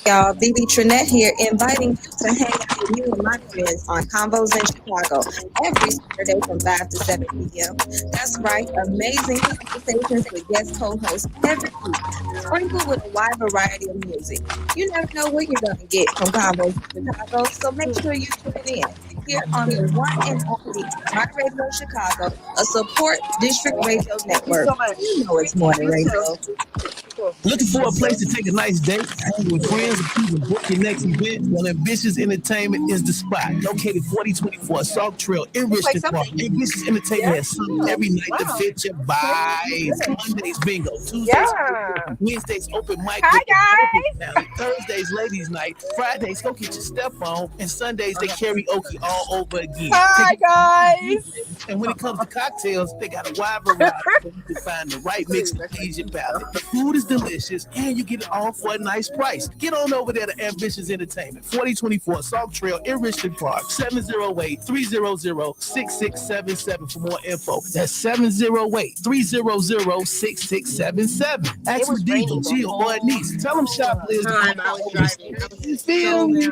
Y'all, BB Trinette here, inviting you to hang out with me and my friends on Combos in Chicago every Saturday from 5 to 7 p.m. That's right, amazing conversations with guest co-hosts every week, sprinkled with a wide variety of music. You never know what you're going to get from Combos in Chicago, so make sure you tune in here on the one and only My Radio Chicago, a support district radio network. You know it's more than radio. Looking for a place to take a nice date, hang with friends, or even book your next event? Well, Ambitious Entertainment is the spot. Located 4024 Salt Trail in Richmond Park. Ambitious Entertainment has something every night to fit your vibes. Mondays bingo, Tuesdays, Wednesdays open mic. Hi guys. Thursdays ladies night. Fridays go get your step on, and Sundays they karaoke all over again. Hi guys. And when it comes to cocktails, they got a wide variety so you can find the right mix to please your palate. The food is delicious, and you get it all for a nice price. Get on over there to Ambitious Entertainment, 4024 Salt Trail in Richmond Park, 708-300-6677 for more info. That's 708-300-6677. Ask for Diva, Gio, or Anise. Tell them Chiblizz. You feel me?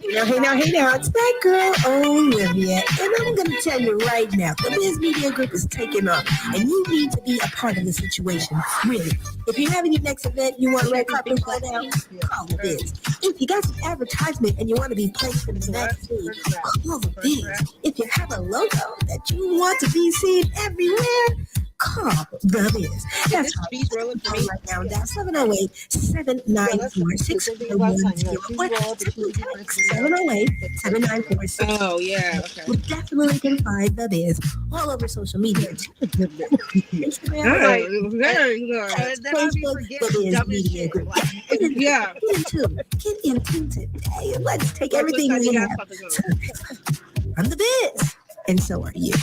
Hey now, it's that girl Olivia, and I'm gonna tell you right now, the Biz Media Group is taking off, and you need to be a part of the situation. Really, if you're having your next event, you want red carpet go down, call the Biz. If you got some advertisement and you want to be placed in the magazine, call the Biz. If you have a logo that you want to be seen everywhere, call the Biz. That's right now. That's 708-794-6010. Oh yeah. Okay. You definitely can find the Biz all over social media. Instagram, Very good. Facebook, the Biz Media Group. Yeah. Get into today, and let's take everything we have to the Biz. I'm the Biz, and so are you.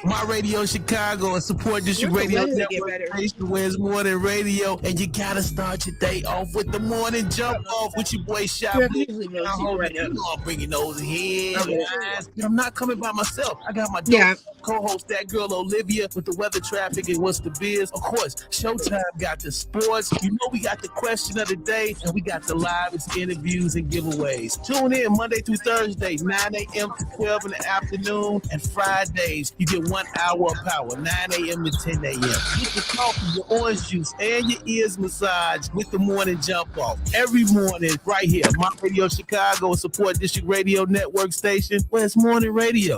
My Radio Chicago and support District Radio Network station where it's more than radio. And you gotta start your day off with the morning jump off with your boy Chiblizz. I'm bringing those headlines. I'm not coming by myself. I got my co-host, that girl Olivia, with the weather, traffic, and what's the biz. Of course, Showtime got the sports. You know we got the question of the day, and we got the live interviews and giveaways. Tune in Monday through Thursday, 9 a.m. to 12 in the afternoon, and Fridays you get 1 hour of power, 9 a.m. to 10 a.m. Get your coffee, your orange juice, and your ears massaged with the morning jump off. Every morning, right here, My Radio Chicago, support District Radio Network station, where it's morning radio.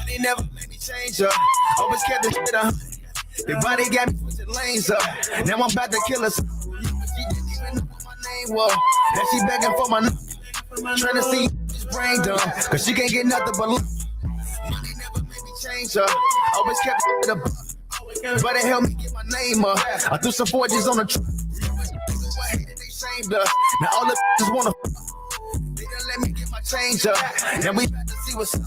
They never made me change up. Always kept the shit up. Their body got me pushing lanes up. Now I'm about to kill us. She didn't even know what my name was. Now she begging for my number. Trying to see this brain dumb. Cause she can't get nothing but love. Money never made me change up. Always kept the shit up. But it helped me get my name up. I threw some forges on the truck. They shamed us. Now all the just wanna. They didn't let me get my change up. Now we about to see what's up.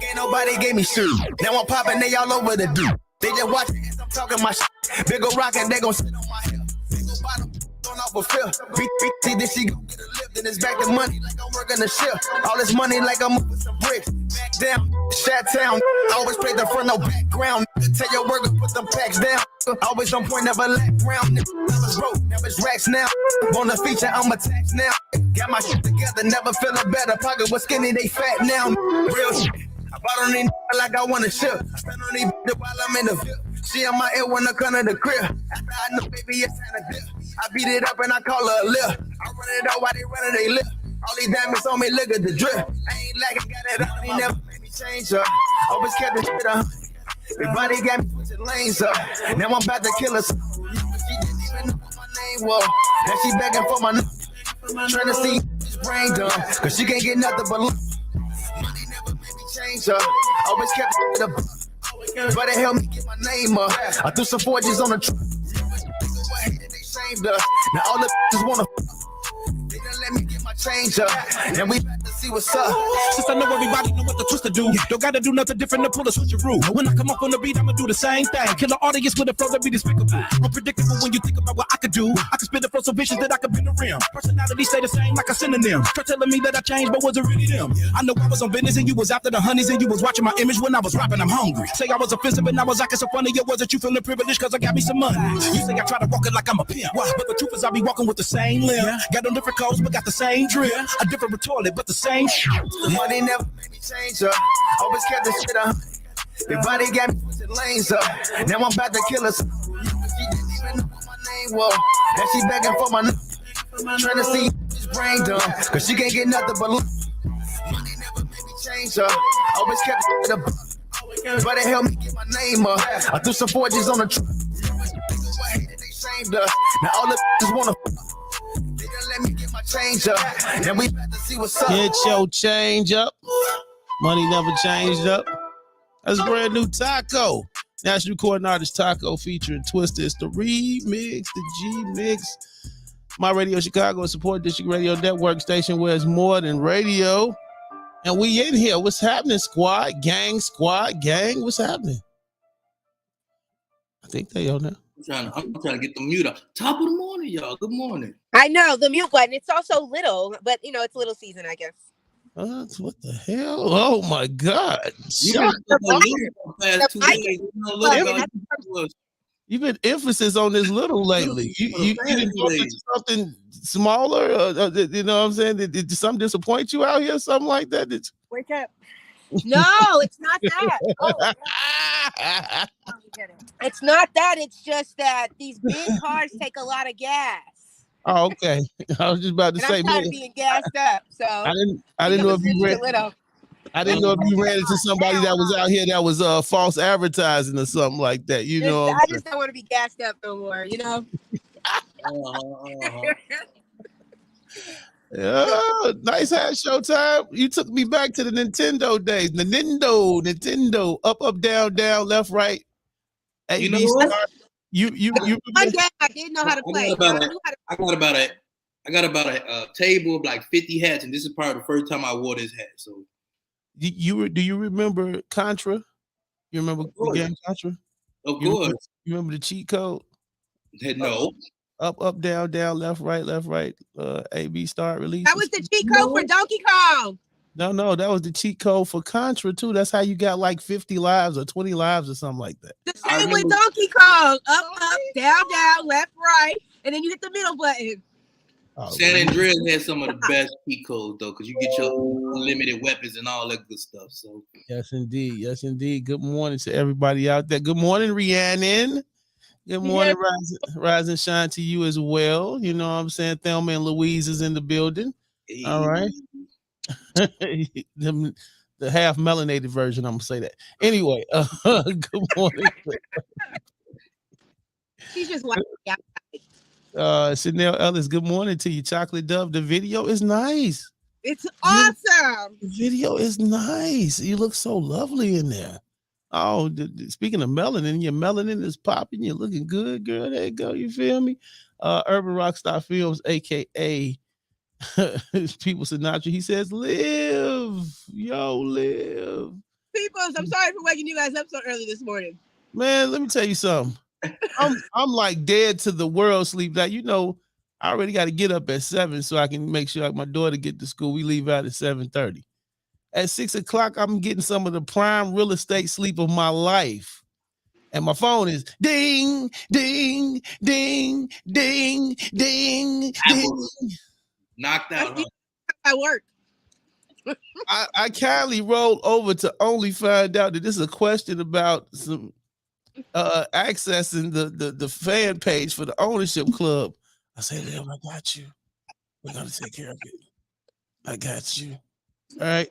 Ain't nobody gave me shoes. Now I'm popping, they all over the dude. They just watching as I'm talking my shit. Big ol' rock and they gon' sit on my hip. Big ol' bottom on off a fill. See this she gon' get a lift and it's back to money like I'm working the shift. All this money like I'm moving some bricks. Back down, Shat Town. Always play the front, no background. Tell your workers put them packs down. Always on point, never lack round. Never broke, never racks now. On the feature, I'm attached now. Got my shit together, never feeling better. Pocket was skinny, they fat now. Real shit. I bought on these like I want a ship. I spend on these while I'm in the field. She on my ear when I come to the crib. After I know, baby, it's time to dip. I beat it up and I call her a lip. I run it out while they running they lip. All these diamonds on me, look at the drip. I ain't like I got it up. He never made me change up. Always kept the shit up. Everybody got me pushing lanes up. Now I'm about to kill her. She didn't even know what my name was. Now she begging for my number. Trying to see this brain dumb. Cause she can't get nothing but love. Money never made me change. changer. Always kept the but it helped me get my name up. I threw some forges on the truck. They shamed us. Now all the just wanna. They done let me get my change up. And we about to see what's up. Since I know everybody know what the twist to do, don't gotta do nothing different to pull a switcheroo. When I come up on the beat, I'ma do the same thing. Kill the audience with a flow that be despicable. Unpredictable when you think about what I could do. I can spit it for so vicious that I could bend the rim. Personality stay the same like a synonym. Try telling me that I changed, but was it really them? I know I was on business and you was after the honeys and you was watching my image when I was rapping. I'm hungry. Say I was offensive and I was acting so funny. It wasn't you feeling privileged cause I got me some money. You say I try to walk it like I'm a pimp. Why? But the truth is I be walking with the same limb. Got on different clothes but got the same drip. A different toilet but the same shit. The money never made me change up. Always kept the shit up. Everybody got me pushing lanes up. Now I'm about to kill us. She didn't even know what my name was. Now she begging for my trying to see this brain dumb. Cause she can't get nothing but love. Money never made me change up. Always kept it up. But it helped me get my name up. I threw some forges on the truck. They shamed us. Now all the just wanna. They done let me get my change up. And we about to see what's up. Get your change up. Money never changed up. That's a brand new Taco. National recording artist Taco featuring Twista. It's the remix, the G mix. My Radio Chicago, support District Radio Network station where it's more than radio. And we in here. What's happening, squad gang? What's happening? I think they on there. I'm trying to get the mute up. Top of the morning, y'all. Good morning. I know the mute button. It's also little, but you know it's little season, I guess. What the hell? Oh my God! You've been emphasis on this little lately. You didn't go to something smaller. You know what I'm saying? Did something disappoint you out here? Something like that? Wake up. No, it's not that. Oh, it's not that. It's just that these big cars take a lot of gas. Oh, okay. I was just about to say, I'm tired of being gassed up. So I didn't know if you ran. I didn't know if you ran into somebody that was out here that was false advertising or something like that. You know, I just don't want to be gassed up no more. You know. Yeah, nice hat Showtime. You took me back to the Nintendo days. The Nintendo, up, down, left, right. You know what? You one day I didn't know how to play. I got about a table of like 50 hats, and this is probably the first time I wore this hat. So do you remember Contra? You remember the game Contra? Of course. You remember the cheat code? No. Up, down, left, right. A-B start release. That was the cheat code for Donkey Kong. No, that was the cheat code for Contra too. That's how you got like 50 lives or 20 lives or something like that. The same with Donkey Kong. Up, down, left, right, and then you hit the middle button. San Andreas had some of the best cheat codes though, because you get your unlimited weapons and all that good stuff. So yes, indeed. Good morning to everybody out there. Good morning, Rhiannon. Good morning, Rise and Shine to you as well. You know what I'm saying? Thelma and Louise is in the building. Hey. All right. The half melanated version, I'm gonna say that. Anyway, good morning. She's just watching. Chanel Ellis, good morning to you. Chocolate Dove, the video is nice. It's awesome. The video is nice. You look so lovely in there. Oh, speaking of melanin, your melanin is popping. You're looking good, girl. There you go. You feel me? Urban Rockstar Films, aka People Sinatra. He says, "Live, live." Peoples, I'm sorry for waking you guys up so early this morning. Man, let me tell you something. I'm like dead to the world sleep. That I already got to get up at 7 so I can make sure my daughter get to school. We leave out at 7:30. At 6 o'clock, I'm getting some of the prime real estate sleep of my life. And my phone is ding, ding, ding, ding, ding, ding. Knocked out. Huh? I work. I kindly rolled over to only find out that this is a question about some accessing the fan page for the ownership club. I say, Liam, I got you. We're going to take care of it. I got you. All right.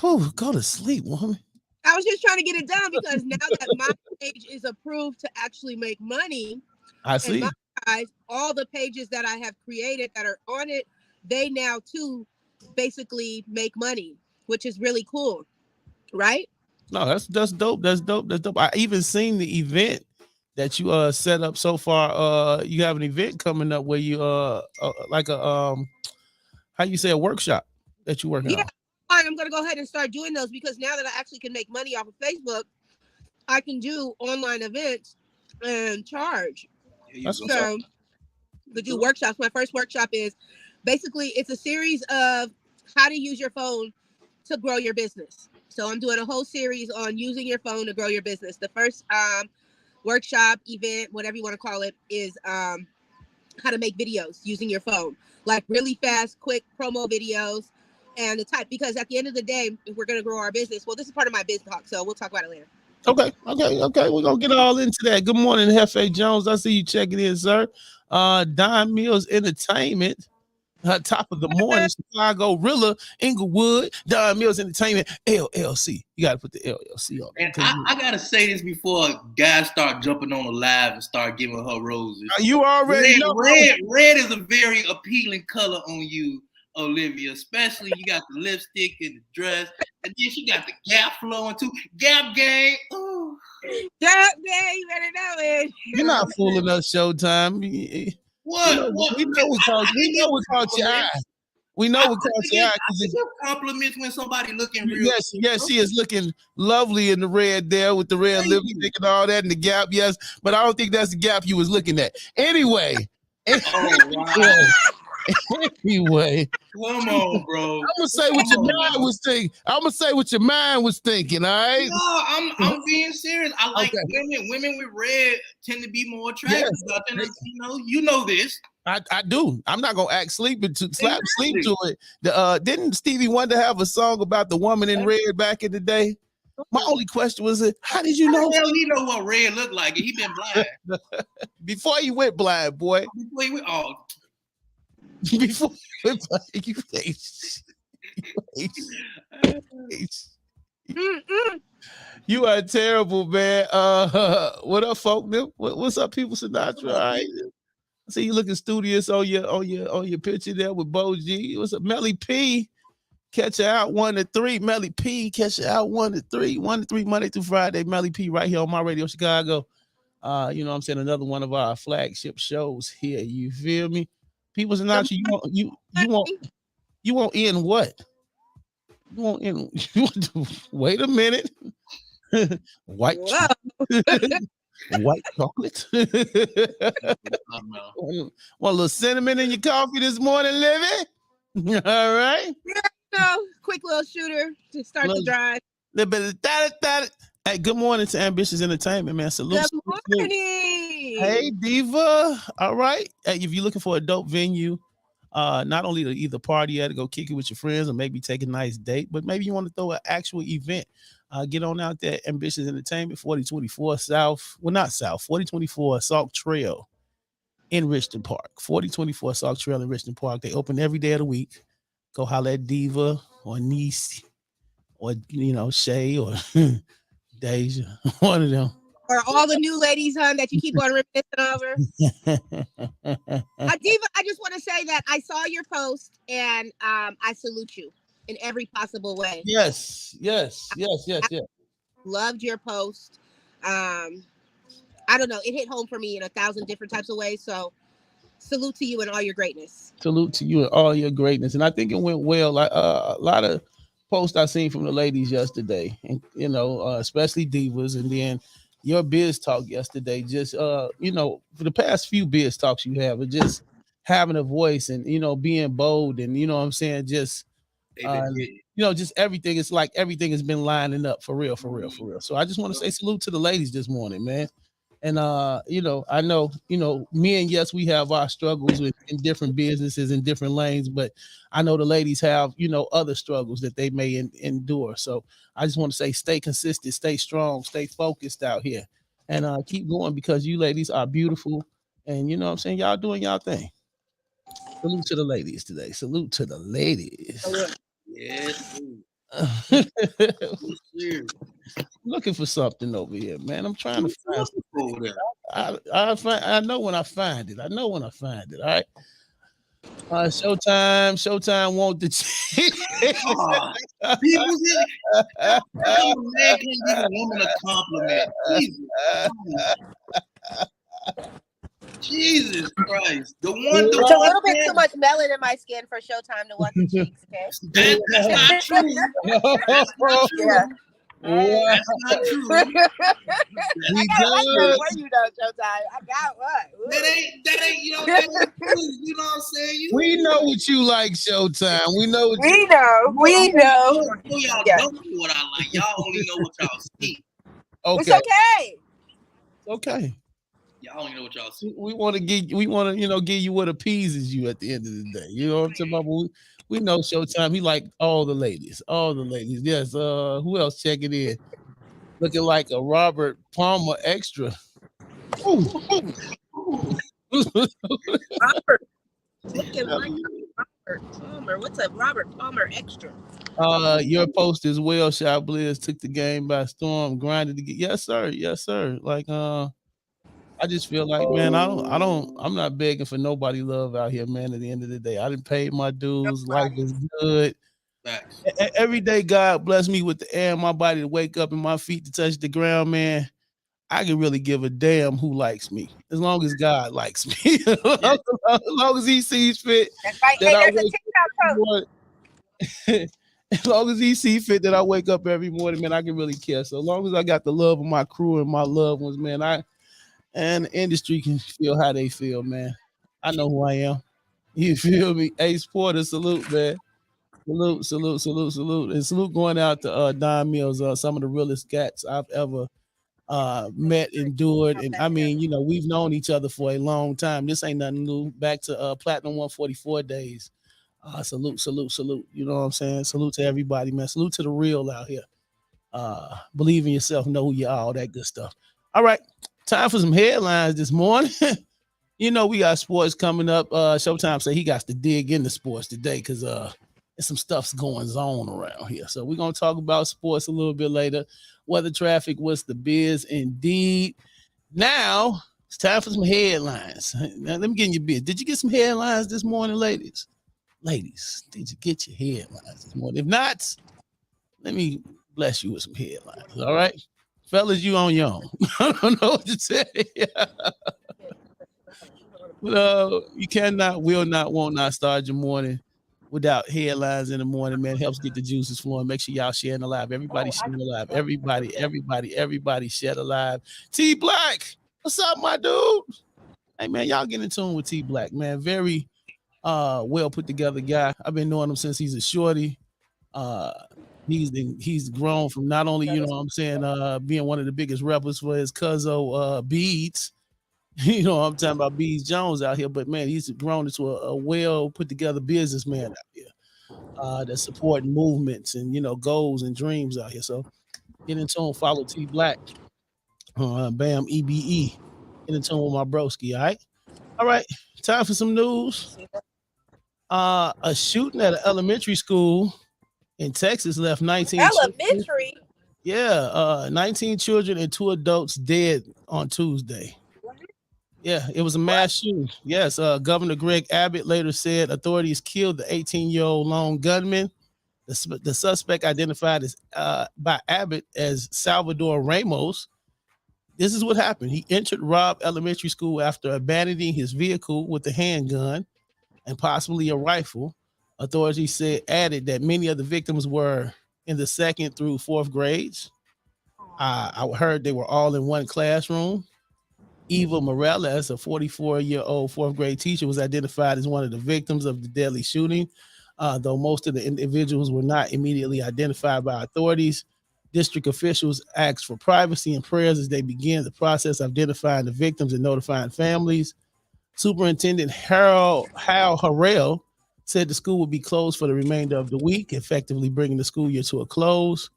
Whew, go to sleep, woman. I was just trying to get it done because now that my page is approved to actually make money, I see. And guys, all the pages that I have created that are on it, they now too basically make money, which is really cool. right? No, that's dope. That's dope. That's dope. I even seen the event that you set up so far. You have an event coming up where you like a how you say, a workshop that you're working Yeah, on. I'm gonna go ahead and start doing those because now that I actually can make money off of Facebook, I can do online events and charge. That's what's up. So to do workshops. My first workshop is basically it's a series of how to use your phone to grow your business. So I'm doing a whole series on using your phone to grow your business. The first workshop, event, whatever you want to call it, is how to make videos using your phone, like really fast, quick promo videos, and the type. Because at the end of the day, if we're gonna grow our business, well, this is part of my biz talk, so we'll talk about it later. Okay. We're gonna get all into that. Good morning, Hefe Jones. I see you checking in, sir. Don Mills Entertainment. Top of the morning, Chicago, Rilla, Inglewood, Don Mills Entertainment, LLC. You got to put the LLC on. And I gotta say this before guys start jumping on the live and start giving her roses. You already know. Red is a very appealing color on you, Olivia. Especially you got the lipstick and the dress, and then she got the Gap flowing too. Gap gang. Ooh. Gap gang, you better know it. You're not fooling us, Showtime. What? We know what caught your eye. We know what caught your eye. Compliments when somebody looking real. Yes, she is looking lovely in the red there with the red lipstick and all that, and the Gap. Yes, but I don't think that's the Gap you was looking at. Anyway. Oh, wow. Anyway, come on, bro. I'm gonna say what your mind was thinking. I'm gonna say what your mind was thinking. All right. No, I'm being serious. I like women. Women with red tend to be more attractive. Yes. You know this. I do. I'm not gonna act sleep to it. Didn't Stevie Wonder have a song about the woman in red back in the day? My only question was, how did you know? Hell, he know what red looked like. He been blind before he went blind, boy. Before he went, before you are terrible, man. What up, folk? What's up, people? Sinatra. All right. I see you looking studious on your picture there with Bo G. What's up, Melly P? Catch her out 1 to 3. Melly P. Catch her out 1 to 3. 1 to 3 Monday through Friday. Melly P. right here on my radio, Chicago. You know what I'm saying, another one of our flagship shows here. You feel me? People Sinatra, you won't end what? You won't end. Wait a minute. White chocolate. Want a little cinnamon in your coffee this morning, Livy? All right. Quick little shooter to start the drive. Hey, good morning to Ambitious Entertainment, man. Salute. Good morning. Hey, Diva. All right. Hey, if you're looking for a dope venue, not only to either party at, to go kick it with your friends, or maybe take a nice date, but maybe you want to throw an actual event, get on out there. Ambitious Entertainment, 4024 South. Well, not South, 4024 Sauk Trail in Richton Park. 4024 Sauk Trail in Richton Park. They open every day of the week. Go holler at Diva or Niece or, Shay or Deja, one of them. Or all the new ladies, that you keep on reminiscing over. Diva, I just want to say that I saw your post and I salute you in every possible way. Yes. Loved your post. I don't know. It hit home for me in 1,000 different types of ways. So salute to you and all your greatness. Salute to you and all your greatness. And I think it went well. A lot of posts I seen from the ladies yesterday, and especially Divas, and then your biz talk yesterday. Just for the past few biz talks you have, just having a voice and being bold, and what I'm saying, just just everything. It's like everything has been lining up for real. So I just want to say salute to the ladies this morning, man. And I know, me and yes, we have our struggles in different businesses in different lanes, but I know the ladies have, other struggles that they may endure. So I just want to say, stay consistent, stay strong, stay focused out here, and keep going, because you ladies are beautiful. And you know what I'm saying? Y'all doing y'all thing. Salute to the ladies today. Salute to the ladies. Yes. Looking for something over here, man. I'm trying to find something. I know when I find it. All right. Showtime want the cheat. People say, how come a man can't give a woman a compliment? Jesus Christ. The one It's a little bit too much melanin in my skin for Showtime to want the cheeks, okay? That's not true. That's not true. Yeah. That's not true. I got one for you though, Showtime. I got one. That ain't, you know, that ain't true. You know what I'm saying? We know what you like, Showtime. We know what We know. Y'all don't know what I like. Y'all only know what y'all see. Okay. It's okay. Okay. Y'all only know what y'all see. We want to give you what appeases you at the end of the day. You know what I'm talking about? We know Showtime. He like all the ladies. Yes. Who else checking in? Looking like a Robert Palmer extra. Robert. Looking like Robert Palmer. What's a Robert Palmer extra? Your post as well. Chiblizz took the game by storm, grinded to get. Yes, sir. Like I just feel like, man, I'm not begging for nobody love out here, man. At the end of the day, I didn't pay my dues. Life is good. Facts. Every day, God bless me with the air in my body to wake up and my feet to touch the ground, man. I can really give a damn who likes me, as long as God likes me. As long as He sees fit. That's right. That Hey, there's a TikTok post. as long as He sees fit that I wake up every morning, man, I can really care. So as long as I got the love of my crew and my loved ones, man, and the industry can feel how they feel, man. I know who I am. You feel me? Ace Porter, salute, man. Salute. And salute going out to Don Mills, some of the realest cats I've ever met, endured. And I mean, we've known each other for a long time. This ain't nothing new. Back to Platinum 144 days. Salute. You know what I'm saying? Salute to everybody, man. Salute to the real out here. Believe in yourself, know who you are, all that good stuff. All right. Time for some headlines this morning. We got sports coming up. Showtime say he got to dig into sports today because there's some stuff's going on around here. So we're going to talk about sports a little bit later. Weather, traffic, what's the biz indeed. Now, it's time for some headlines. Now, let me get in your biz. Did you get some headlines this morning, ladies? Ladies, did you get your headlines this morning? If not, let me bless you with some headlines, all right? Fellas, you on your own. I don't know what to say. But you cannot, will not, won't not start your morning without headlines in the morning, man. Helps get the juices flowing. Make sure y'all sharing the live. Everybody sharing the live. Everybody share the live. T Black, what's up, my dude? Hey, man, y'all get in tune with T Black, man. Very well put together guy. I've been knowing him since he's a shorty. He's grown from not only, being one of the biggest rappers for his cousin Beats. I'm talking about Beats Jones out here, but man, he's grown into a well put together businessman out here that's supporting movements and goals and dreams out here. So get in tune, follow T Black, Bam EBE. Get in tune with my broski. All right, time for some news. A shooting at an elementary school in Texas left 19 elementary. 19 children and 2 adults dead on Tuesday. Yeah, it was a mass shooting. Yes, Governor Greg Abbott later said authorities killed the 18-year-old lone gunman. The suspect identified as by Abbott as Salvador Ramos. This is what happened. He entered Robb Elementary School after abandoning his vehicle with a handgun and possibly a rifle. Authorities added that many of the victims were in the 2nd through 4th grades. I heard they were all in one classroom. Eva Morales, a 44-year-old 4th grade teacher, was identified as one of the victims of the deadly shooting, though most of the individuals were not immediately identified by authorities. District officials asked for privacy and prayers as they began the process of identifying the victims and notifying families. Superintendent Hal Harrell said the school would be closed for the remainder of the week, effectively bringing the school year to a close.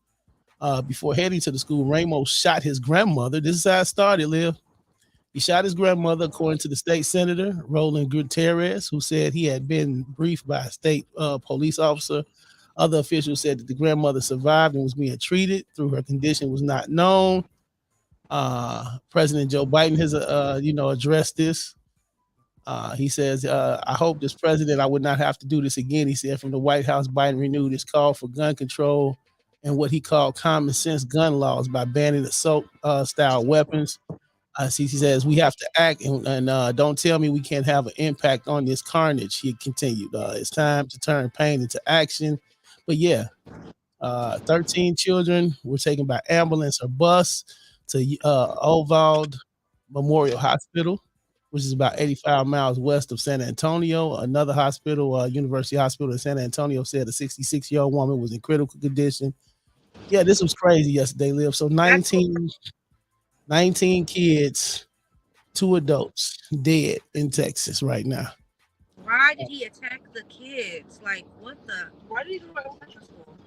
Before heading to the school, Ramos shot his grandmother. This is how it started, Liv. He shot his grandmother, according to the state senator, Roland Gutierrez, who said he had been briefed by a state police officer. Other officials said that the grandmother survived and was being treated. Through her condition was not known. President Joe Biden has, addressed this. He says, I hope this president, I would not have to do this again. He said from the White House, Biden renewed his call for gun control and what he called common sense gun laws by banning assault style weapons. He says we have to act and don't tell me we can't have an impact on this carnage. He continued, it's time to turn pain into action. But yeah, 13 children were taken by ambulance or bus to Ovalde Memorial Hospital, which is about 85 miles west of San Antonio. Another hospital, University Hospital in San Antonio, said a 66-year-old woman was in critical condition. Yeah, this was crazy yesterday, Liv. So 19 kids, 2 adults dead in Texas right now. Why did he attack the kids? Like, what the? Why did he do it elementary school?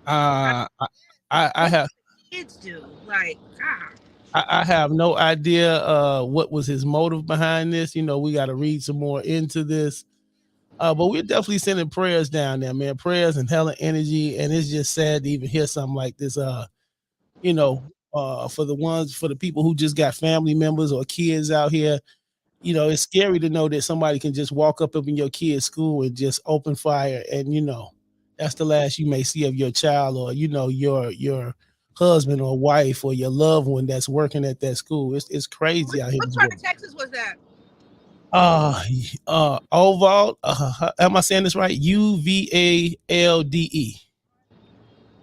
I have kids do. Like, God. I have no idea what was his motive behind this. You know, we got to read some more into this. But we're definitely sending prayers down there, man. Prayers and hella energy. And it's just sad to even hear something like this. You know, for the people who just got family members or kids out here, you know, it's scary to know that somebody can just walk up in your kid's school and just open fire, and you know, that's the last you may see of your child, or you know, your husband or wife or your loved one that's working at that school. It's crazy out here. What part of Texas was that? Ovalde. Am I saying this right?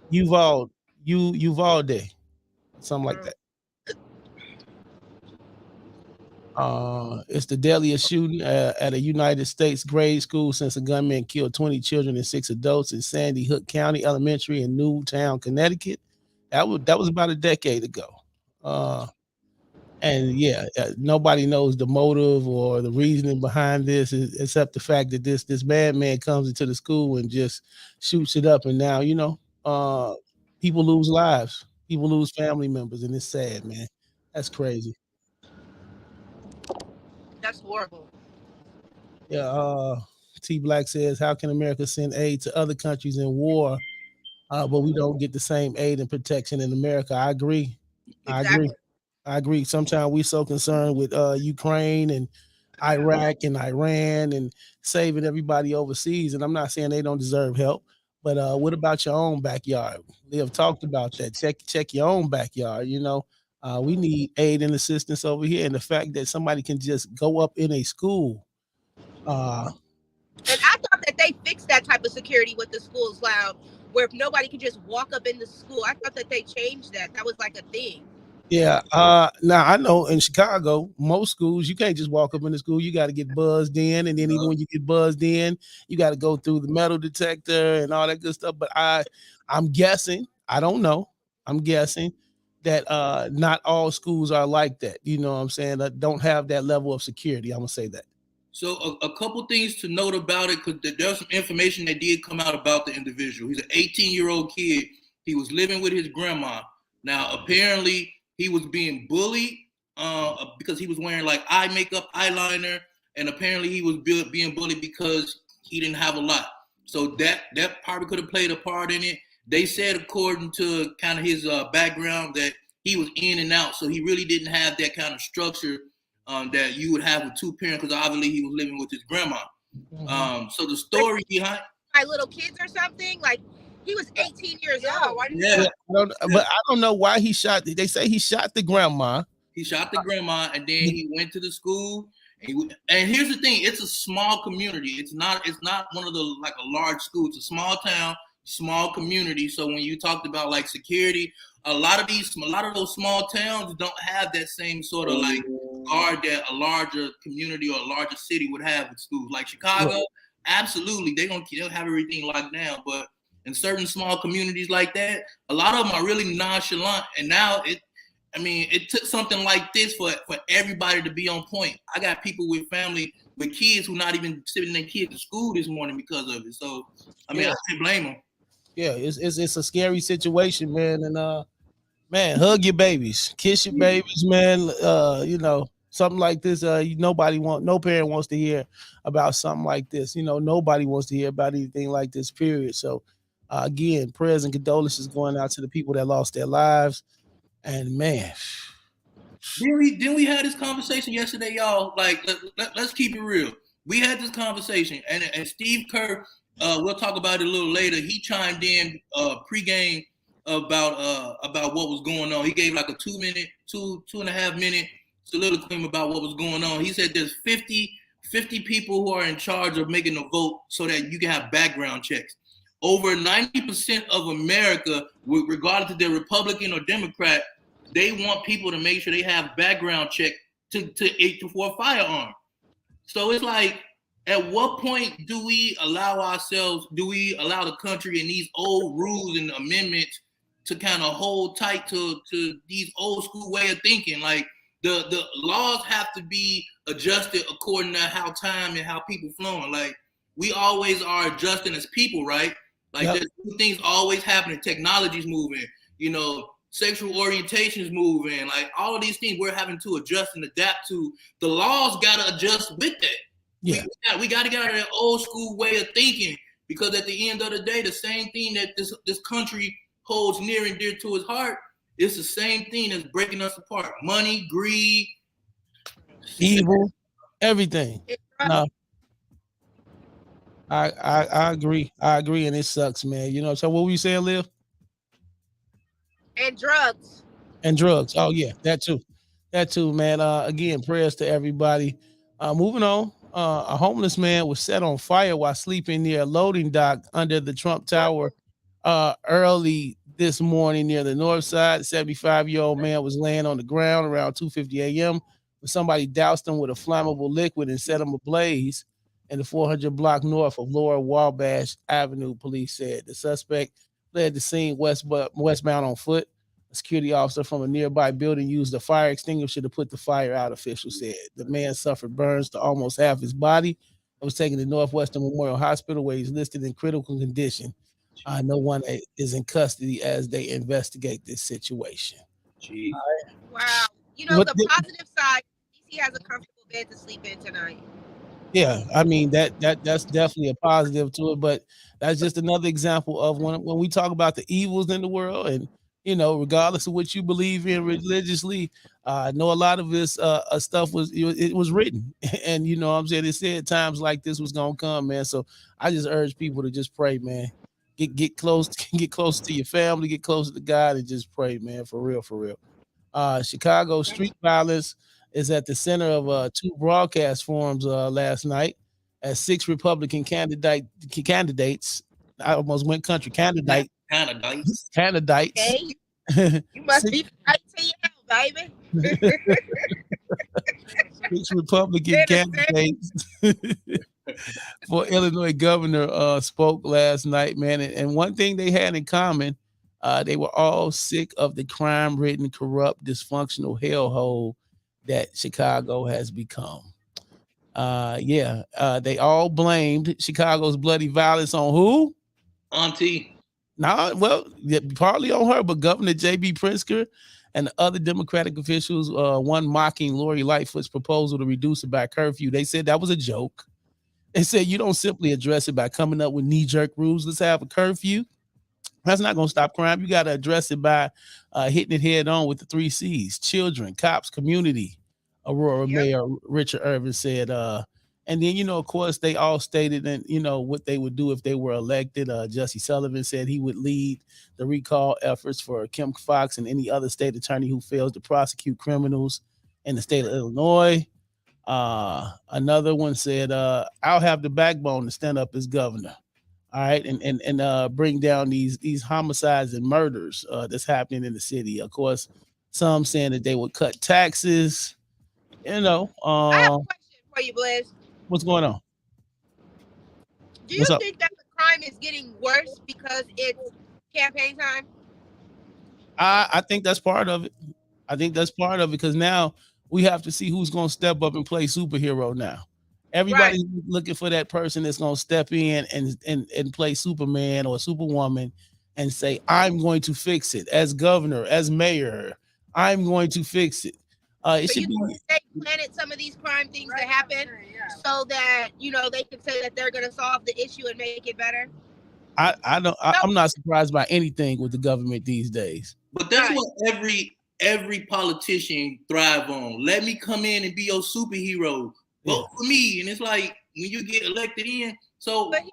Uvalde. Uvalde. Something like that. It's the deadliest shooting at a United States grade school since a gunman killed 20 children and 6 adults in Sandy Hook County Elementary in Newtown, Connecticut. That was about a decade ago. And yeah, nobody knows the motive or the reasoning behind this, except the fact that this bad man comes into the school and just shoots it up. And now, you know, people lose lives, people lose family members, and it's sad, man. That's crazy. That's horrible. Yeah, T Black says, how can America send aid to other countries in war, but we don't get the same aid and protection in America? I agree. Exactly. I agree. Sometimes we're so concerned with Ukraine and Iraq and Iran and saving everybody overseas. And I'm not saying they don't deserve help, but what about your own backyard? They have talked about that. Check your own backyard. You know, we need aid and assistance over here. And the fact that somebody can just go up in a school. And I thought that they fixed that type of security with the schools loud, where nobody could just walk up in the school. I thought that they changed that. That was like a thing. Yeah. Now I know in Chicago, most schools, you can't just walk up in the school. You got to get buzzed in. And then even when you get buzzed in, you got to go through the metal detector and all that good stuff. But I'm guessing, I don't know. I'm guessing that not all schools are like that. You know what I'm saying? That don't have that level of security. I'm going to say that. So a couple things to note about it, because there's some information that did come out about the individual. He's an 18-year-old kid. He was living with his grandma. Now, apparently, he was being bullied because he was wearing like eye makeup, eyeliner, and apparently he was being bullied because he didn't have a lot. So that probably could have played a part in it. They said, according to kind of his background, that he was in and out, so he really didn't have that kind of structure that you would have with 2 parents, because obviously he was living with his grandma. Mm-hmm. So the story behind my little kids or something, like he was 18 years old. Why but I don't know why he shot. They say he shot the grandma. He shot the grandma, and then he went to the school. And here's the thing: it's a small community. It's not one of the like a large school. It's a small town, small community. So when you talked about like security, a lot of those small towns don't have that same sort of like guard that a larger community or a larger city would have with schools. Like Chicago, absolutely, they'll have everything locked down. But in certain small communities like that, a lot of them are really nonchalant. And now it took something like this for everybody to be on point. I got people with family with kids who not even sending their kids to school this morning because of it. So I can't blame them. Yeah, it's a scary situation, man. And man, hug your babies, kiss your babies, man. You know, something like this, no parent wants to hear about something like this. You know, nobody wants to hear about anything like this, period. So again, prayers and condolences going out to the people that lost their lives. And man, Didn't we have this conversation yesterday, y'all? Like, let's keep it real. We had this conversation, and Steve Kerr, we'll talk about it a little later. He chimed in pregame about what was going on. He gave like a 2 and a half minute soliloquy about what was going on. He said there's 50 people who are in charge of making a vote so that you can have background checks. Over 90% of America, regardless if they're Republican or Democrat, they want people to make sure they have background check for a firearm. So it's like, at what point do we allow the country and these old rules and amendments to kind of hold tight to these old school way of thinking? Like, the laws have to be adjusted according to how time and how people flowing. Like, we always are adjusting as people, right? Like, there's new things always happening. Technology's moving, sexual orientation is moving. Like, all of these things we're having to adjust and adapt to. The laws got to adjust with that. Yeah. We got to get out of that old school way of thinking, because at the end of the day, the same thing that this country holds near and dear to its heart, it's the same thing that's breaking us apart. Money, greed, evil, everything. No, I agree. And it sucks, man. So what were you saying, Liv? And drugs. Oh yeah, that too, man. Again, prayers to everybody. Moving on. A homeless man was set on fire while sleeping near a loading dock under the Trump Tower early this morning near the north side. 75-year-old man was laying on the ground around 2:50 a.m. when somebody doused him with a flammable liquid and set him ablaze in the 400 block north of Lower Wabash Avenue, police said. The suspect fled the scene westbound on foot. A security officer from a nearby building used a fire extinguisher to put the fire out, officials said. The man suffered burns to almost half his body and was taken to Northwestern Memorial Hospital, where he's listed in critical condition. No one is in custody as they investigate this situation. Jeez. Wow. The positive side, DC has a comfortable bed to sleep in tonight. Yeah, I mean that's definitely a positive to it, but that's just another example of when we talk about the evils in the world, and regardless of what you believe in religiously, I know a lot of this stuff was written, and what I'm saying, it said times like this was gonna come, man. So I just urge people to just pray, man. Get close to your family, get closer to God, and just pray, man, for real. Chicago street violence is at the center of two broadcast forums last night, as 6 Republican candidates. I almost went country. Candidates. Hey, you must be right to you, baby. 6 Republican candidates for Illinois governor spoke last night, man. And one thing they had in common, they were all sick of the crime-ridden, corrupt, dysfunctional hellhole that Chicago has become. They all blamed Chicago's bloody violence on who? Auntie. Partly on her, but Governor J.B. Pritzker and the other Democratic officials, one mocking Lori Lightfoot's proposal to reduce it by curfew. They said that was a joke. They said you don't simply address it by coming up with knee-jerk rules. Let's have a curfew. That's not going to stop crime. You got to address it by hitting it head on with the 3 C's: children, cops, community. Aurora Mayor Richard Irvin said. And then, of course, they all stated that, what they would do if they were elected. Jussie Sullivan said he would lead the recall efforts for Kim Foxx and any other state attorney who fails to prosecute criminals in the state of Illinois. Another one said, I'll have the backbone to stand up as governor. All right. And bring down these homicides and murders that's happening in the city. Of course, some saying that they would cut taxes. I have a question for you, Blizz. What's going on? Do you think that the crime is getting worse because it's campaign time? I think that's part of it. Because now we have to see who's going to step up and play superhero now. Everybody's looking for that person that's going to step in and play Superman or Superwoman and say, I'm going to fix it as governor, as mayor. I'm going to fix it. It should be. They planted some of these crime things to happen so that they can say that they're going to solve the issue and make it better. I'm not surprised by anything with the government these days. But that's what every politician thrive on. Let me come in and be your superhero. Vote for me. And it's like when you get elected in, so baby,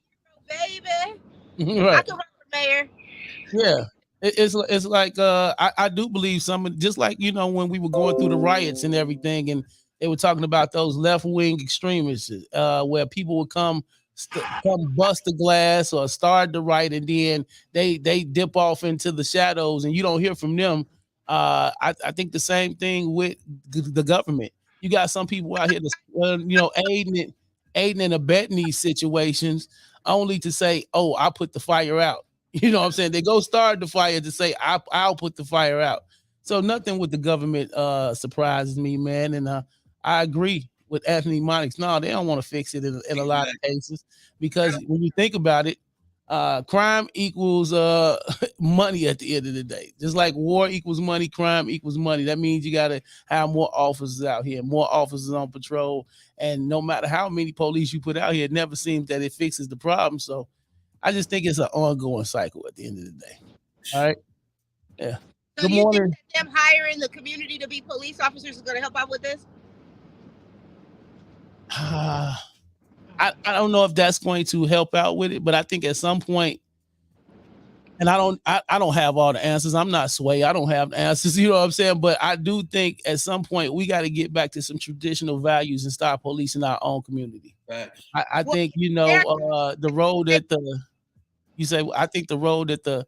right. I can run for mayor. Yeah. It's like I do believe some, just like, you know, when we were going through the riots and everything, and they were talking about those left-wing extremists, where people would come bust the glass or start the riot, and then they dip off into the shadows and you don't hear from them. I think the same thing with the government. You got some people out here that, you know, aiding and abetting these situations, only to say, oh, I put the fire out. You know what I'm saying? They go start the fire to say, I'll put the fire out. So nothing with the government surprises me, man. And I agree with Anthony Monix. No, they don't want to fix it in a lot of cases, because when you think about it, crime equals money at the end of the day. Just like war equals money, crime equals money. That means you got to have more officers out here, more officers on patrol. And no matter how many police you put out here, it never seems that it fixes the problem. So I just think it's an ongoing cycle at the end of the day. All right. Yeah. So good morning. Think that them hiring the community to be police officers is going to help out with this? I don't know if that's going to help out with it, but I think at some point, and I don't have all the answers. I'm not Sway. I don't have the answers. You know what I'm saying? But I do think at some point we got to get back to some traditional values and start policing our own community. I think, you know, the role that I think the role that the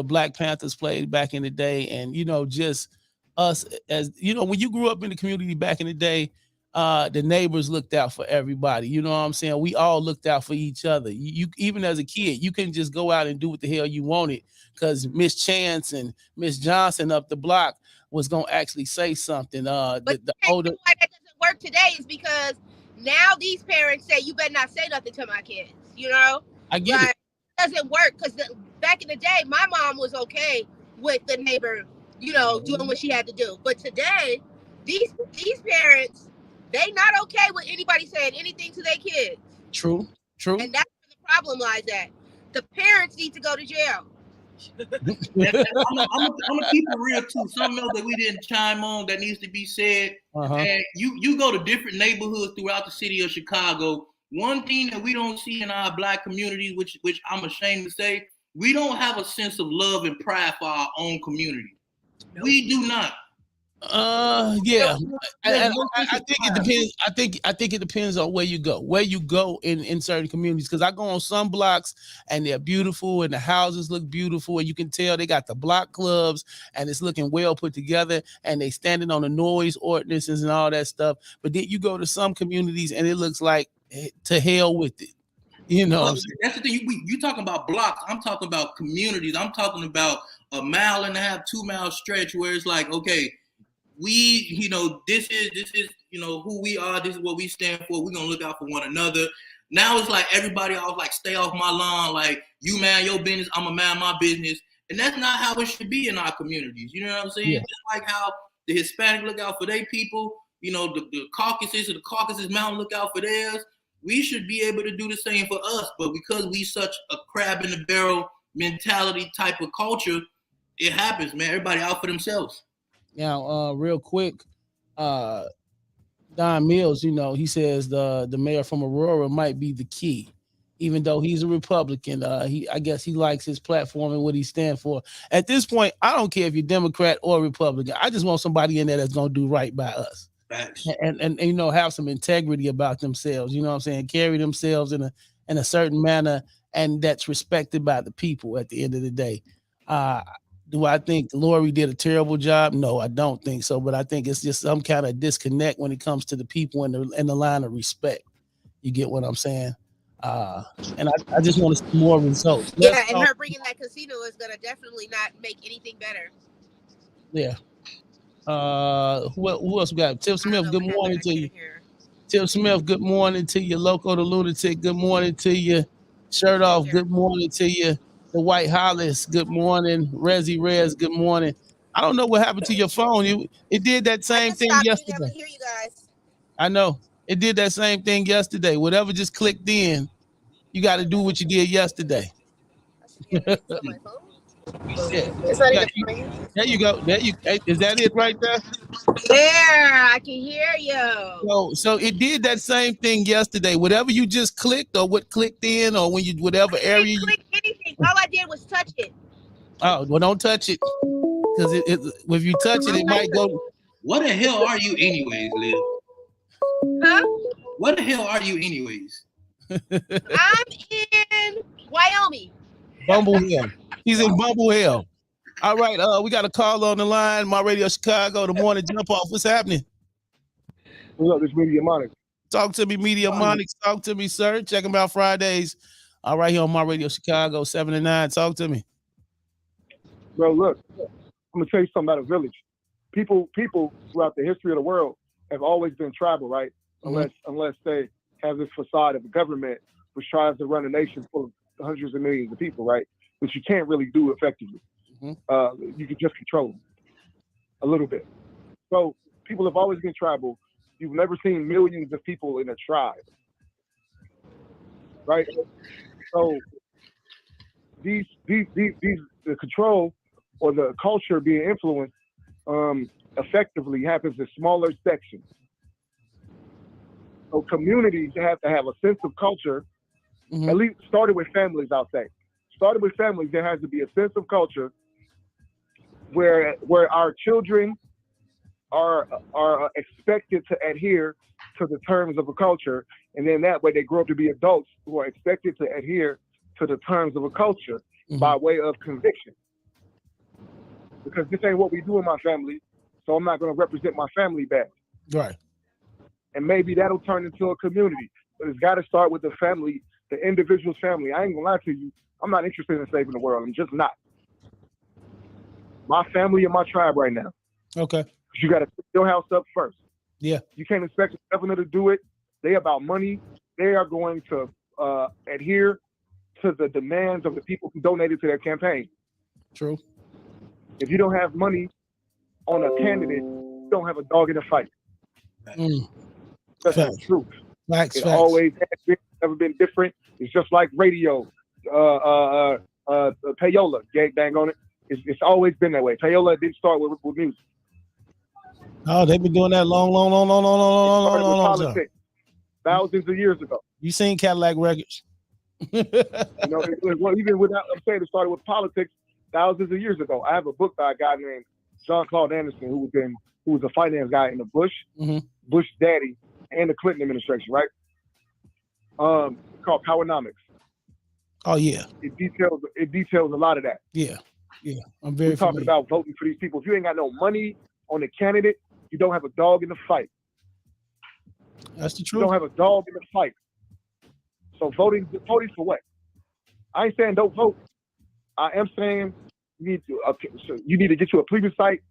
Black Panthers played back in the day, and, you know, just us as, you know, when you grew up in the community back in the day, the neighbors looked out for everybody. You know what I'm saying? We all looked out for each other. You even as a kid, you couldn't just go out and do what the hell you wanted, because Miss Chance and Miss Johnson up the block was gonna actually say something. But the older why that doesn't work today is because now these parents say you better not say nothing to my kids. You know, I get it. Doesn't work, because back in the day, my mom was okay with the neighbor, you know, doing what she had to do. But today, these parents, they not okay with anybody saying anything to their kids. True. And that's where the problem lies at. The parents need to go to jail. I'm gonna keep it real too. Something else that we didn't chime on that needs to be said. And you go to different neighborhoods throughout the city of Chicago. One thing that we don't see in our Black community, which I'm ashamed to say, we don't have a sense of love and pride for our own community. Nope. We do not. Yeah. I think it depends. I think it depends on where you go in certain communities, because I go on some blocks and they're beautiful and the houses look beautiful and you can tell they got the block clubs and it's looking well put together and they standing on the noise ordinances and all that stuff. But then you go to some communities and it looks like to hell with it. You know, that's the thing. You talking about blocks. I'm talking about communities. I'm talking about a 1.5 mile, 2 mile stretch where it's like, okay, we, you know, this is, you know, who we are. This is what we stand for. We're going to look out for one another. Now it's like everybody all like, stay off my lawn. Like, you man your business, I'm a man my business. And that's not how it should be in our communities. You know what I'm saying? Yeah. Just like how the Hispanic look out for their people, you know, the Caucasus Mountain look out for theirs. We should be able to do the same for us. But because we such a crab in the barrel mentality type of culture, it happens, man. Everybody out for themselves. Now, real quick, Don Mills, you know, he says the mayor from Aurora might be the key, even though he's a Republican. I guess he likes his platform and what he stands for. At this point, I don't care if you're Democrat or Republican. I just want somebody in there that's going to do right by us. And you know, have some integrity about themselves. You know what I'm saying? Carry themselves in a certain manner, and that's respected by the people at the end of the day. Do I think Lori did a terrible job? No, I don't think so. But I think it's just some kind of disconnect when it comes to the people and the line of respect. You get what I'm saying? And I just want to see more results. Yeah, and her bringing that casino is going to definitely not make anything better. Yeah. Who else we got? Tim Smith, good morning to you. Tim Smith, good morning to you. Loco the Lunatic, good morning to you. Shirt Off, good morning to you. The White Hollis, good morning. Rezzy Rez, good morning. I don't know what happened to your phone. It did that same thing yesterday. I hear you guys. I know. It did that same thing yesterday. Whatever just clicked in, you got to do what you did yesterday. Yeah. It's not even. There you go. Is that it right there? There, I can hear you. So it did that same thing yesterday. Whatever you just clicked or what clicked in or when you whatever I area didn't click anything. All I did was touch it. Oh, well, don't touch it. Because if you touch it, it might go. What the hell are you anyways, Liv? Huh? What the hell are you anyways? I'm in Wyoming. Bumble Hill. He's in Bumble Hill. All right, we got a call on the line. My Radio Chicago, the morning jump off. What's happening? What's up, this Media Monix? Talk to me, Media Monix. Talk to me, sir. Check them out Fridays. All right, here on My Radio Chicago, 7 to 9. Talk to me. Bro, look, I'm gonna tell you something about a village. People throughout the history of the world have always been tribal, right? Unless they have this facade of a government which tries to run a nation full of hundreds of millions of people, right? Which you can't really do effectively. You can just control them a little bit. So people have always been tribal. You've never seen millions of people in a tribe, right? So the control or the culture being influenced effectively happens in smaller sections. So communities have to have a sense of culture. At least started with families, I'll say. Started with families, there has to be a sense of culture where our children are expected to adhere to the terms of a culture, and then that way they grow up to be adults who are expected to adhere to the terms of a culture by way of conviction. Because this ain't what we do in my family, so I'm not going to represent my family bad. Right. And maybe that'll turn into a community, but it's got to start with the family, the individual's family. I ain't gonna lie to you, I'm not interested in saving the world. I'm just not. My family and my tribe right now. Okay. You got to put your house up first. Yeah. You can't expect the governor to do it. They about money. They are going to adhere to the demands of the people who donated to their campaign. True. If you don't have money on a candidate, you don't have a dog in the fight. That's the truth. It always has been, never been different. It's just like radio. Payola, bang on it. It's always been that way. Payola didn't start with music. Oh, they've been doing that long time. Thousands of years ago. You seen Cadillac Records? Even without, I'm saying it started with politics thousands of years ago. I have a book by a guy named Jean-Claude Anderson, who was a finance guy in the Bush daddy, and the Clinton administration, right? Called Powernomics. Oh yeah. It details a lot of that. Yeah. I'm very talking about voting for these people. If you ain't got no money on the candidate, you don't have a dog in the fight. That's the truth. You don't have a dog in the fight. So voting for what? I ain't saying don't vote. I am saying you need to get you a plebiscite,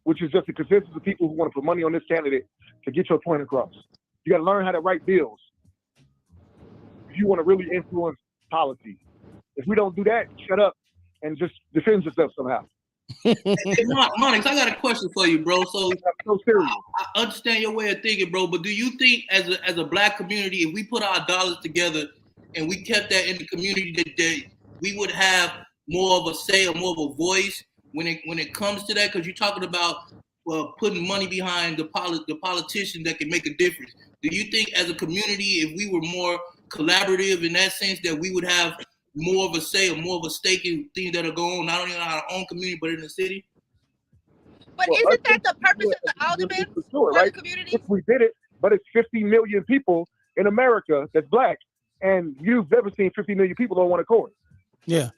which is just a consensus of people who want to put money on this candidate to get your point across. You got to learn how to write bills if you want to really influence policy. If we don't do that, shut up and just defend yourself somehow. Monix, I got a question for you, bro. So serious. I understand your way of thinking, bro, but do you think as a black community, if we put our dollars together and we kept that in the community, that we would have more of a say or more of a voice when it comes to that? Because you're talking about putting money behind the politician that can make a difference. Do you think as a community, if we were more collaborative in that sense, that we would have more of a say or more of a stake in things that are going on, not only in our own community, but in the city? But isn't that the purpose of the alderman for right? the community? If we did it, but it's 50 million people in America that's black, and you've never seen 50 million people on one accord. Yeah.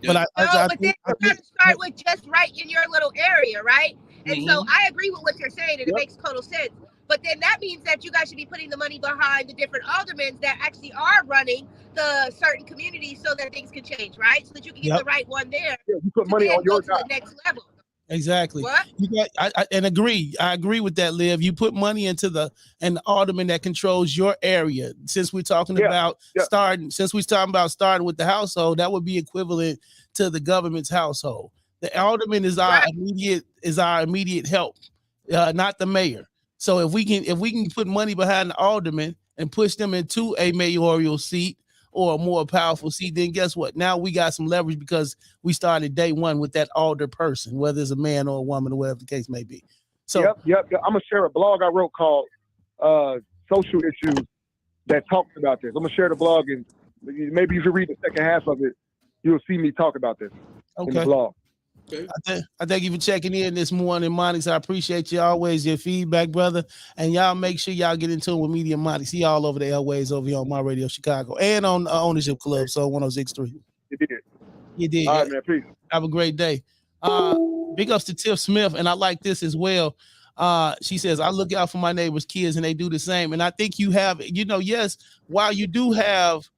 But then you got to start with just right in your little area, right? And so I agree with what you're saying, and it makes total sense. But then that means that you guys should be putting the money behind the different aldermen that actually are running the certain communities so that things can change, right? So that you can get the right one there. Yeah, you put money on your to the next level. Exactly. What? I agree with that, Liv. You put money into the alderman that controls your area. Since we're talking about starting with the household, that would be equivalent to the government's household. The alderman is our immediate help, not the mayor. So if we can put money behind the alderman and push them into a mayoral seat or a more powerful seat, then guess what? Now we got some leverage because we started day one with that older person, whether it's a man or a woman or whatever the case may be. So yep. I'm gonna share a blog I wrote called Social Issues that talks about this. I'm gonna share the blog, and maybe if you read the second half of it, you'll see me talk about this in the blog. I thank you for checking in this morning, Monix. I appreciate you always, your feedback, brother. And y'all make sure y'all get in tune with Media Monix. He all over the airways over here on My Radio Chicago and on Ownership Club, so 106.3. You did. All right, man. Peace. Have a great day. Big ups to Tiff Smith, and I like this as well. She says, I look out for my neighbors' kids, and they do the same. And I think you have, yes, while you do have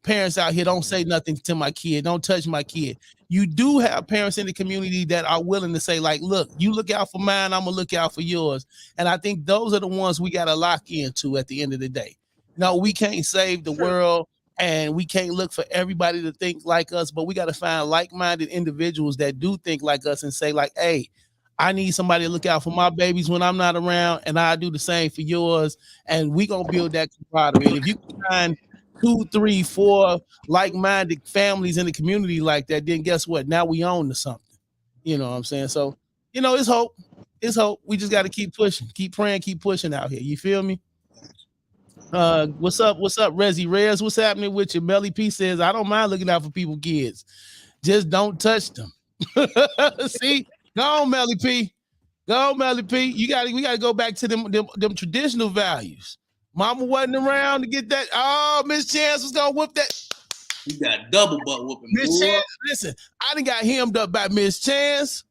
parents out here, don't say nothing to my kid, don't touch my kid. You do have parents in the community that are willing to say, like, look, you look out for mine, I'm gonna look out for yours. And I think those are the ones we got to lock into at the end of the day. No, we can't save the world, and we can't look for everybody to think like us, but we got to find like-minded individuals that do think like us and say, like, hey, I need somebody to look out for my babies when I'm not around, and I do the same for yours. And we gonna build that camaraderie. And if you can find 2, 3, 4 like-minded families in the community like that, then guess what? Now we own to something. You know what I'm saying? So, it's hope. It's hope. We just got to keep pushing, keep praying, keep pushing out here. You feel me? What's up, Rezi Rez? What's happening with you? Melly P says, I don't mind looking out for people's kids. Just don't touch them. See? Go on, Melly P. Go on, Melly P. We gotta go back to them traditional values. Mama wasn't around to get that. Oh, Miss Chance was gonna whoop that. You got double butt whooping. Miss Chance, listen, I done got hemmed up by Miss Chance.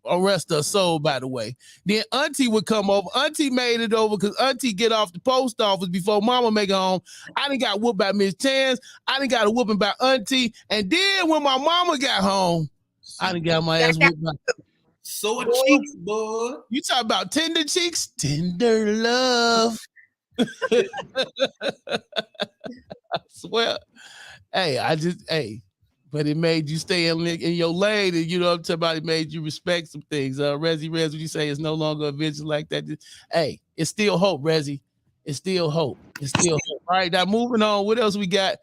Rest her soul, by the way. Then Auntie would come over. Auntie made it over because Auntie get off the post office before Mama make it home. I done got whooped by Miss Chance. I done got a whooping by Auntie. And then when my mama got home, I done got my ass whooped by. So cheeks, boy. You talk about tender cheeks, tender love. I swear. But it made you stay in your lane, and you know what I'm talking about. It made you respect some things. Rezi Rez, would you say it's no longer a vision like that? Hey, it's still hope, Rezi. It's still hope. It's still hope. All right, now moving on. What else we got?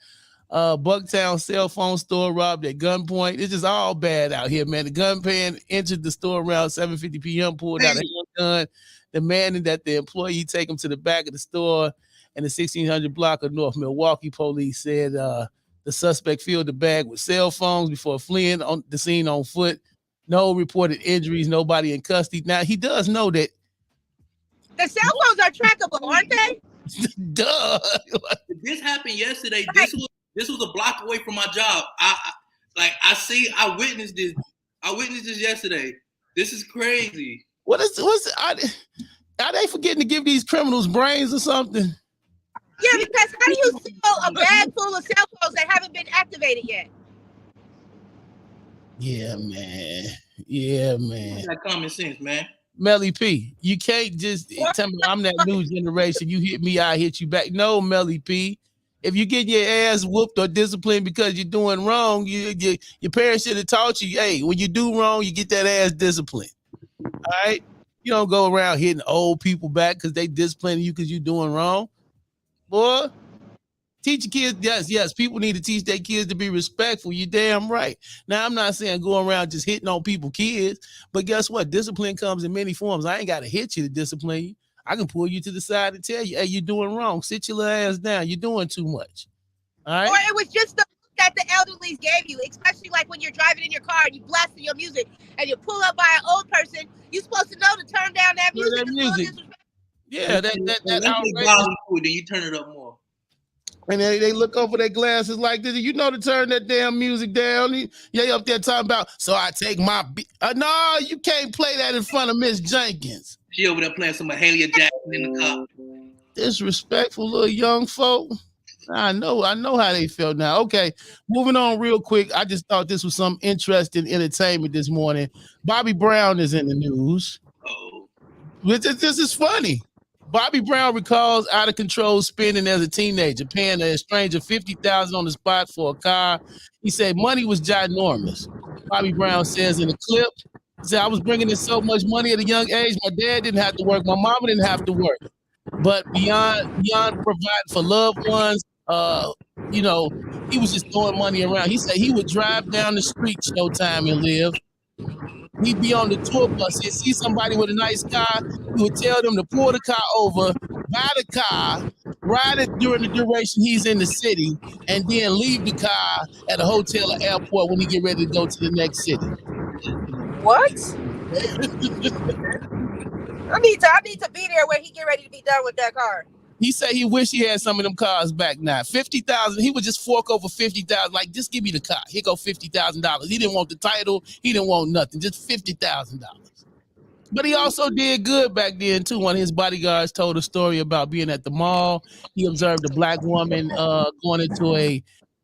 Bucktown cell phone store robbed at gunpoint. It's just all bad out here, man. The gunman entered the store around 7:50 p.m., pulled out a gun, demanding that the employee take him to the back of the store in the 1600 block of North Milwaukee. Police said the suspect filled the bag with cell phones before fleeing on the scene on foot. No reported injuries, nobody in custody. Now, he does know that the cell phones are trackable, aren't they? Duh. This happened yesterday. This was a block away from my job. I witnessed this. I witnessed this yesterday. This is crazy. Are they forgetting to give these criminals brains or something? Yeah, because how do you steal a bag full of cell phones that haven't been activated yet? Yeah, man. That common sense, man. Melly P, you can't just tell me I'm that new generation. You hit me, I hit you back. No, Melly P. If you get your ass whooped or disciplined because you're doing wrong, your parents should have taught you, hey, when you do wrong, you get that ass disciplined. All right? You don't go around hitting old people back because they disciplining you because you're doing wrong. Boy, teach your kids. Yes, people need to teach their kids to be respectful. You're damn right. Now, I'm not saying go around just hitting on people's kids, but guess what? Discipline comes in many forms. I ain't got to hit you to discipline you. I can pull you to the side and tell you, hey, you're doing wrong. Sit your little ass down. You're doing too much. All right? Or it was just the look that the elderlies gave you, especially like when you're driving in your car and you blasting your music and you pull up by an old person, you're supposed to know to turn down that music. Yeah, that then you turn it up more. And they look over their glasses like this. You know to turn that damn music down. You up there talking about, so I take my no, you can't play that in front of Miss Jenkins. She over there playing some Mahalia Jackson in the car. Disrespectful little young folk. I know how they felt now. Okay, moving on real quick. I just thought this was some interesting entertainment this morning. Bobby Brown is in the news. Oh. This is funny. Bobby Brown recalls out of control spending as a teenager, paying a stranger $50,000 on the spot for a car. He said money was ginormous. Bobby Brown says in the clip, he said, I was bringing in so much money at a young age. My dad didn't have to work. My mama didn't have to work. But beyond providing for loved ones, you know, he was just throwing money around. He said he would drive down the street, Showtime, and Live. He'd be on the tour bus. He'd see somebody with a nice car. He would tell them to pull the car over, buy the car, ride it during the duration he's in the city, and then leave the car at a hotel or airport when he get ready to go to the next city. What? I need to be there when he get ready to be done with that car. He said he wished he had some of them cars back now. $50,000. He would just fork over $50,000. Like, just give me the car. Here go $50,000. He didn't want the title. He didn't want nothing. Just $50,000. But he also did good back then too. One of his bodyguards told a story about being at the mall. He observed a black woman going into a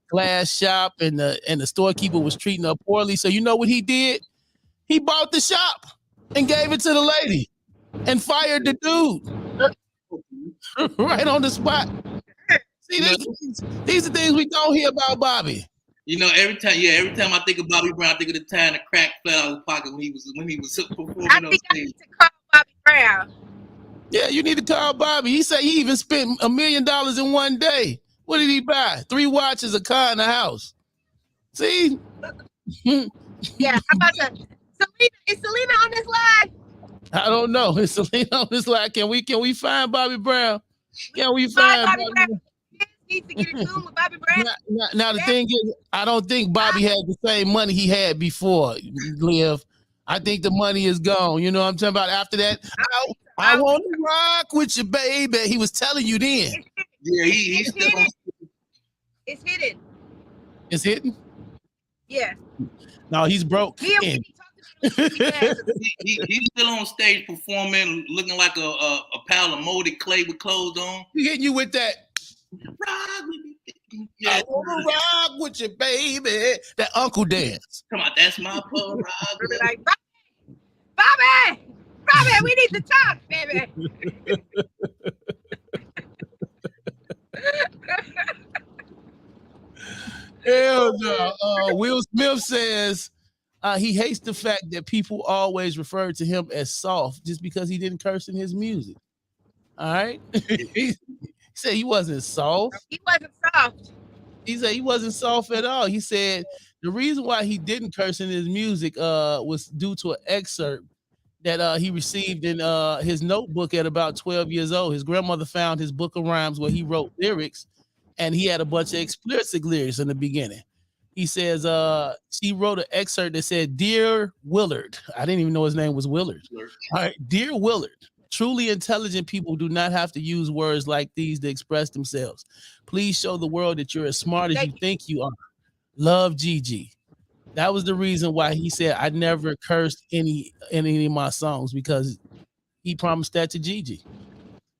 glass shop, and the storekeeper was treating her poorly. So you know what he did? He bought the shop and gave it to the lady and fired the dude. Right on the spot. See, these are things we don't hear about Bobby. You know, every time I think of Bobby Brown, I think of the time the crack fell out of his pocket when he was performing I on think I stage. need to call Bobby Brown. Yeah, you need to call Bobby. He said he even spent $1 million in one day. What did he buy? 3 watches, a car, and a house. See? Yeah, I'm about to. Is Selena on this line? I don't know. Is Selena on this line? Can we find Bobby Brown? Can we find Bobby Brown? Needs to get in tune with Bobby Brown. Now the thing is, I don't think Bobby had the same money he had before, Liv. I think the money is gone. You know what I'm talking about? After that, I want to rock with you, baby. He was telling you then. Yeah, he's still on. It's hidden. It's hidden? Yeah. No, he's broke. He's still on stage performing, looking like a pile of molded clay with clothes on. He hitting you with that. Yeah. I wanna rock with you, baby. That uncle dance. Come on, that's my poor rock. Like, Bobby, we need to talk, baby. Hell no. Will Smith says he hates the fact that people always refer to him as soft just because he didn't curse in his music. All right. He said he wasn't soft. He wasn't soft. He said he wasn't soft at all. He said the reason why he didn't curse in his music was due to an excerpt that he received in his notebook at about 12 years old. His grandmother found his book of rhymes where he wrote lyrics, and he had a bunch of explicit lyrics in the beginning. He says she wrote an excerpt that said, "Dear Willard," I didn't even know his name was Willard. All right, "Dear Willard, truly intelligent people do not have to use words like these to express themselves. Please show the world that you're as smart as you think you are. Love, Gigi." That was the reason why he said I never cursed in any of my songs, because he promised that to Gigi.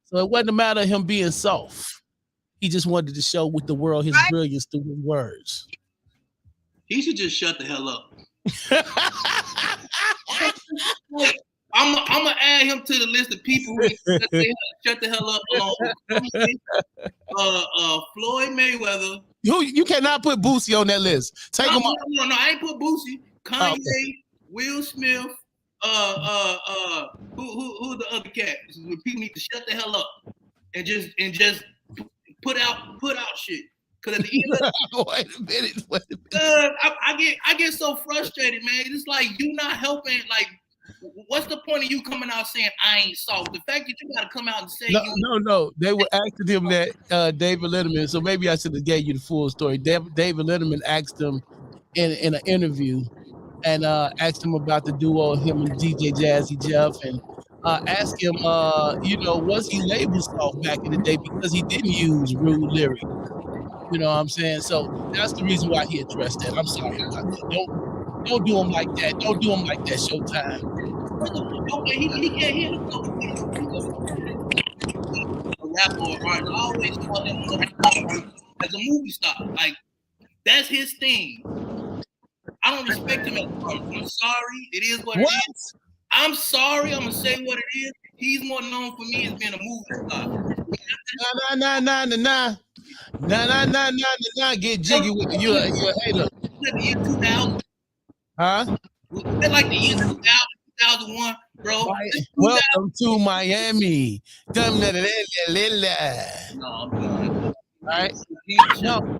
So it wasn't a matter of him being soft. He just wanted to show with the world his brilliance through his words. He should just shut the hell up. I'm gonna add him to the list of people who shut the hell up. Floyd Mayweather. You cannot put Boosie on that list. Take him off. No, I ain't put Boosie. Kanye, Will Smith. Who the other cat? People need to shut the hell up and just put out shit. Because at the end of wait a minute. I get so frustrated, man. It's like you not helping. Like, what's the point of you coming out saying I ain't soft? The fact that you gotta come out and say no. They were asking him that David Letterman. So maybe I should have gave you the full story. David Letterman asked him in an interview and asked him about the duo, him and DJ Jazzy Jeff, and asked him, was he labeled soft back in the day because he didn't use rude lyrics? You know what I'm saying? So that's the reason why he addressed that. I'm sorry about that. Don't do him like that. Don't do him like that, Showtime. He can't hear a rapper or artist. I always call him as a movie star. Like, that's his thing. I don't respect him as an artist. I'm sorry. It is what it is. I'm sorry. I'm going to say what it is. He's more known for me as being a movie star. Nah. Get jiggy with you. You're a hater. The year 2000. Huh? Like the year 2000, 2001, bro. Welcome to Miami. No, I'm done. All right. No,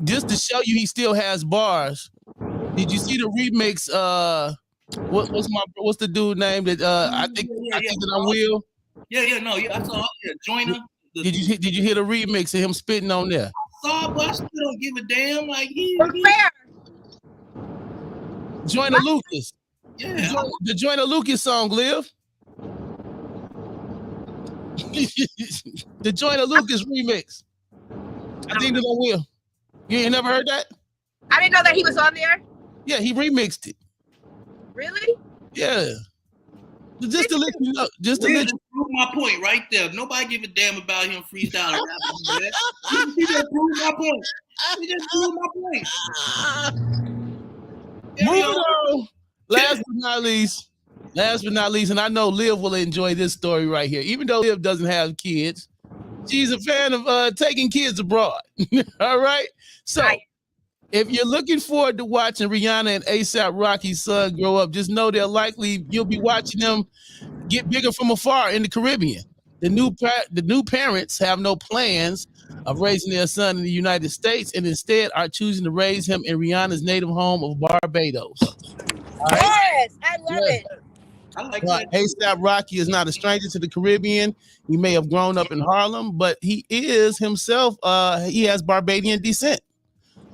just to show you he still has bars. Did you see the remix? What's the dude name that I think that I will? I saw Joyner. Did you hear the remix of him spitting on there? I saw, but I still don't give a damn. Like fair. Joyner Lucas. Yeah. The Joyner Lucas song, Liv. The Joyner Lucas remix. I think that I will. You ain't never heard that? I didn't know that he was on there. Yeah, he remixed it. Really? Yeah. Just to let you know. Just to let you prove my point right there. Nobody give a damn about him freestyling. He just proved my point. He just proved my point. Moving on. Last but not least, and I know Liv will enjoy this story right here. Even though Liv doesn't have kids, she's a fan of taking kids abroad. All right. So if you're looking forward to watching Rihanna and A$AP Rocky's son grow up, just know you'll be watching them get bigger from afar in the Caribbean. The new parents have no plans of raising their son in the United States and instead are choosing to raise him in Rihanna's native home of Barbados. Right? Yes, I love it. I like that. A$AP Rocky is not a stranger to the Caribbean. He may have grown up in Harlem, but he is himself, he has Barbadian descent.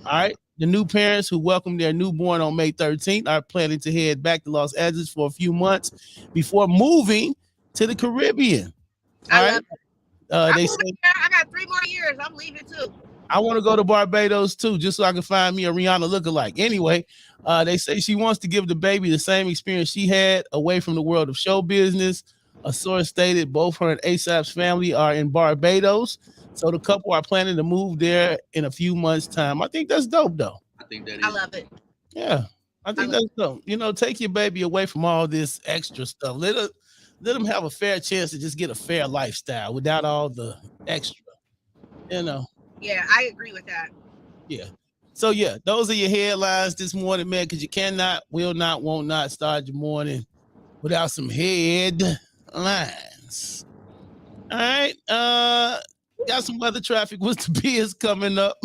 All right. The new parents who welcomed their newborn on May 13th are planning to head back to Los Angeles for a few months before moving to the Caribbean. All right. They say, I got 3 more years. I'm leaving too. I want to go to Barbados too, just so I can find me a Rihanna lookalike. Anyway, they say she wants to give the baby the same experience she had away from the world of show business. A source stated both her and A$AP's family are in Barbados, so the couple are planning to move there in a few months' time. I think that's dope, though. I think that is. I love it. Yeah, I think that's dope. You know, take your baby away from all this extra stuff. Let them have a fair chance to just get a fair lifestyle without all the extra. You know. Yeah, I agree with that. Yeah. So yeah, those are your headlines this morning, man, because you cannot, will not, won't not start your morning without some headlines. All right. Got some weather traffic with the Beers coming up.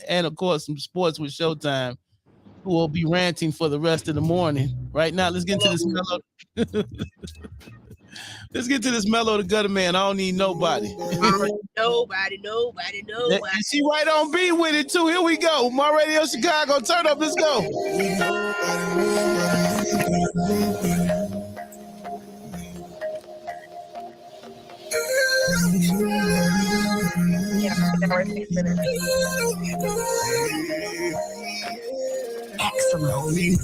And of course, some sports with Showtime, who will be ranting for the rest of the morning. Right now, let's get into this mellow. Let's get to this mellow the gutter man. I don't need nobody. Nobody. And she right on beat with it too. Here we go. My Radio Chicago. Turn up. Let's go. Excellent.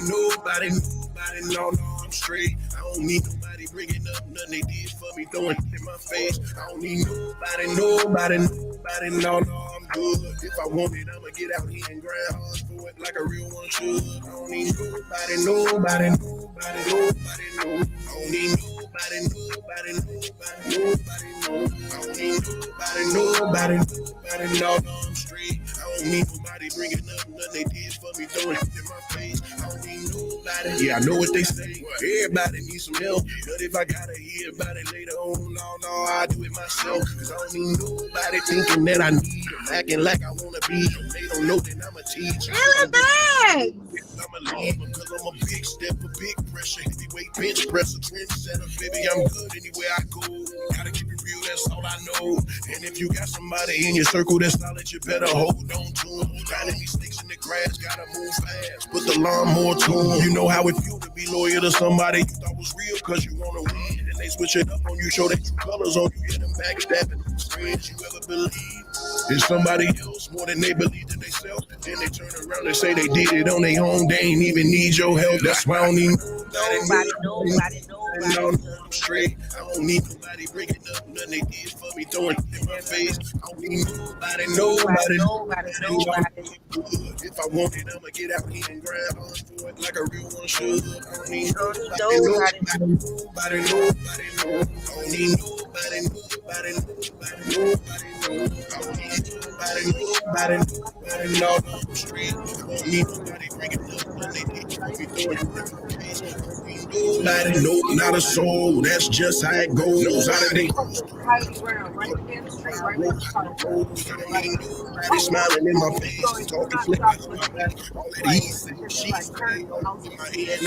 Nobody, no, I'm straight. I don't need nobody bringing up nothing they did for me, throwing it in my face. I don't need nobody, no, I'm good. If I want it, I'ma get out here and grind hard for it like a real one should. I don't need nobody, no. I don't need nobody, no. I don't need nobody, no, I'm straight. I don't need nobody bringing up nothing they did for me, throwing it in my face. I don't need nobody. Yeah, I know what they say. Everybody needs some help. But if I gotta hear about it later on, no, I do it myself. Cause I don't need nobody thinking that I need them, acting like I wanna be them. They don't know that I'm a teacher. I'ma leave them cause I'm a big step, a big pressure, heavyweight bench presser, trendsetter. Baby, I'm good anywhere I go. Gotta keep it real, that's all I know. And if you got somebody in your circle that's solid, you better hold on to them. Finding these sticks in the grass, gotta move fast. Put the lawnmower to them. You know how it feel to be loyal to somebody you thought was real cause you wanna win. And they switch it up on you, show their true colors on you, hit them backstabbing. Friends you ever believe in somebody else more than they believe in themselves. Then they turn around and say they did it on their own. They ain't even need your help. That's why I don't need nobody. No, I'm straight. I don't need nobody breaking up nothing they did for me, throwing it in my face. I don't need nobody. If I want it, I'ma get out here and grind hard for it like a real one should. I don't need nobody. I don't need nobody. No, I'm straight. I don't need nobody breaking up nothing they did for me, throwing it in my face. I don't need Nobody, no, not a soul. That's just how it goes. Out of they nobody smiling in my face, talking flip. All of these she say, my head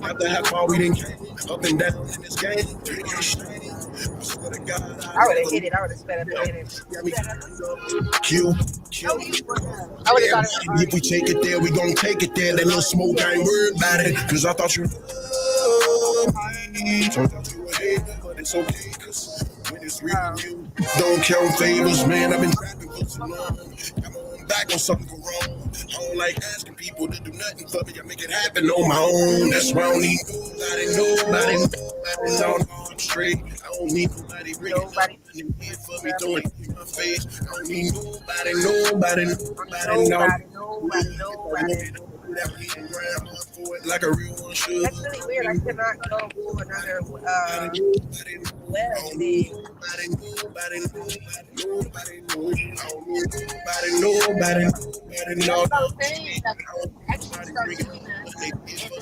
after how far we didn't get up and down in this game. I would have hit it. I would have sped up the minute. Q. I would have thought it was If we take it there, we gon' take it there. That little smoke, I ain't worried about it. Cause I thought you turned out you were hating, but it's okay. Cause when it's real, you don't count favors, man. I've been rapping for so long. I'm on back on something go wrong. I don't like asking people to do nothing for me. I make it happen on my own. That's why I don't need nobody. No, I'm straight. I don't need nobody bringing nobody here for me, throwing it in my face. I don't need nobody. Like a real one should. That's really weird. I cannot go for another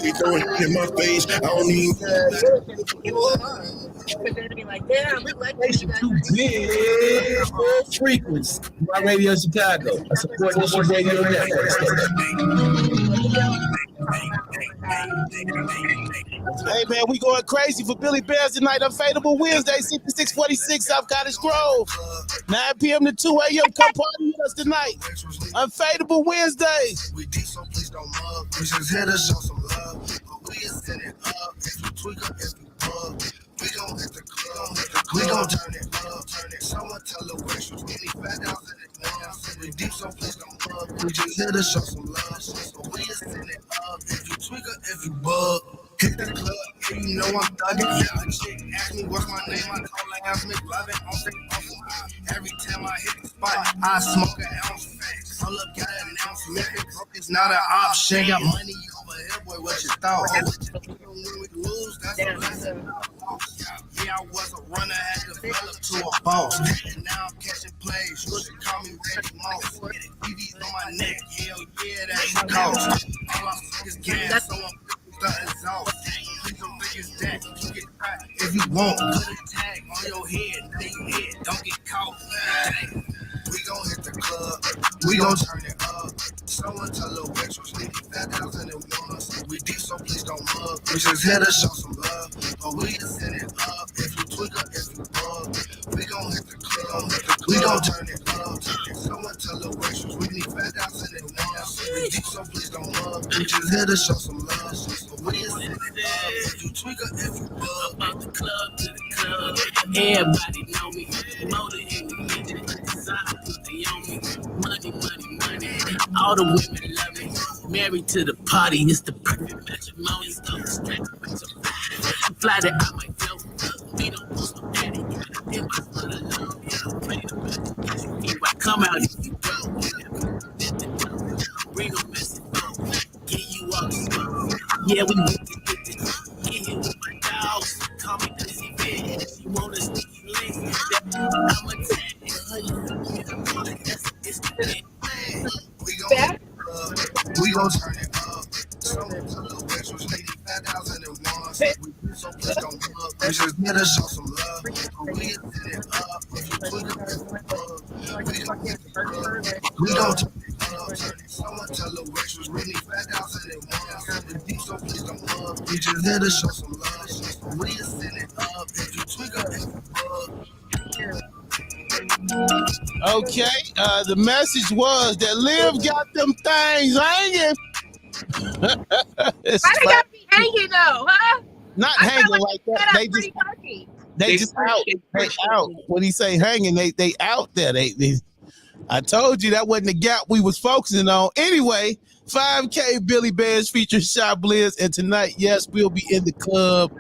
We throwing it in my face. I don't need like, damn, we like Frequency. My Radio Chicago. I support this radio network. Hey man, we going crazy for Billy Bears tonight. Unfadable Wednesday, 6646 South Cottage Grove. 9 p.m. to 2 a.m. Come party with us tonight. Unfadable Wednesdays. We deep, so please don't mug. We just here to show some love. But we is in it up. If you tweak up, if you bug. We gon' hit the club. We gon' turn it up. Someone tell the waitress we need fat down in it once. We deep, so please don't mug. We just here to show some love. But we is in it up. If you tweak up, if you bug. Hit the club, yeah, you know I'm thugging. Yeah, a chick ask me what's my name, I call her ass McLovin. Every time I hit the spot, I smoke an ounce fast. Pull up, got an ounce, it's not an option. Got money over here, boy, what you thought? When we lose, that's a lesson. Yeah, I was a runner, had developed to a boss. And now I'm catching plays, you should call me Reggie Moss. BB's on my neck, hell yeah, that's the cost. All I suck is gas, so I'm the exhaust. Please don't think it's that. You get cracked if you want. Put a tag on your head, don't get caught. Dang. We gon' hit the club, we gon' turn it up. Someone tell the waitress we need fat down in it once. We deep, so please don't mug. We just here to show some love, but we just set it up. If you tweak up, if you bug, we gon' hit the club, we gon' turn it up. Someone tell the waitress we need fat down in it once. We deep, so please don't mug. We just here to show some love, but we just set it up. If you tweak up, if you bug, About the club to the club. Everybody know me. Motor in the kitchen. Side they on me. Money. All the women love me. Married to the party. It's the perfect matrimony. Fly that I might float. We don't want no daddy. If I put alone, if I come out, if you go. Bring a message. Get you up. Yeah, we need to get this. Get here with my dogs. Call me Dizzy Bed. She want a sneaky link. I'm a tag. We gon' turn it up. Someone tell the waitress we need fat down in it once. We so please don't mug. We just here to show some love. But we is in it up. If you tweak up, if you bug. We gon' hit the club. We gon' turn it up. Someone tell the waitress we need fat down in it once. We deep, so please don't mug. We just here to show some love. But we is in it up. If you tweak up, if you bug. Okay, the message was that Liv got them things hanging. Why they gotta be hanging though, huh? Not hanging like that. They just out. They out. When he say hanging, they out there. They I told you that wasn't the gap we was focusing on. Anyway, 5K Billy Bears featuring Chiblizz, and tonight, yes, we'll be in the club.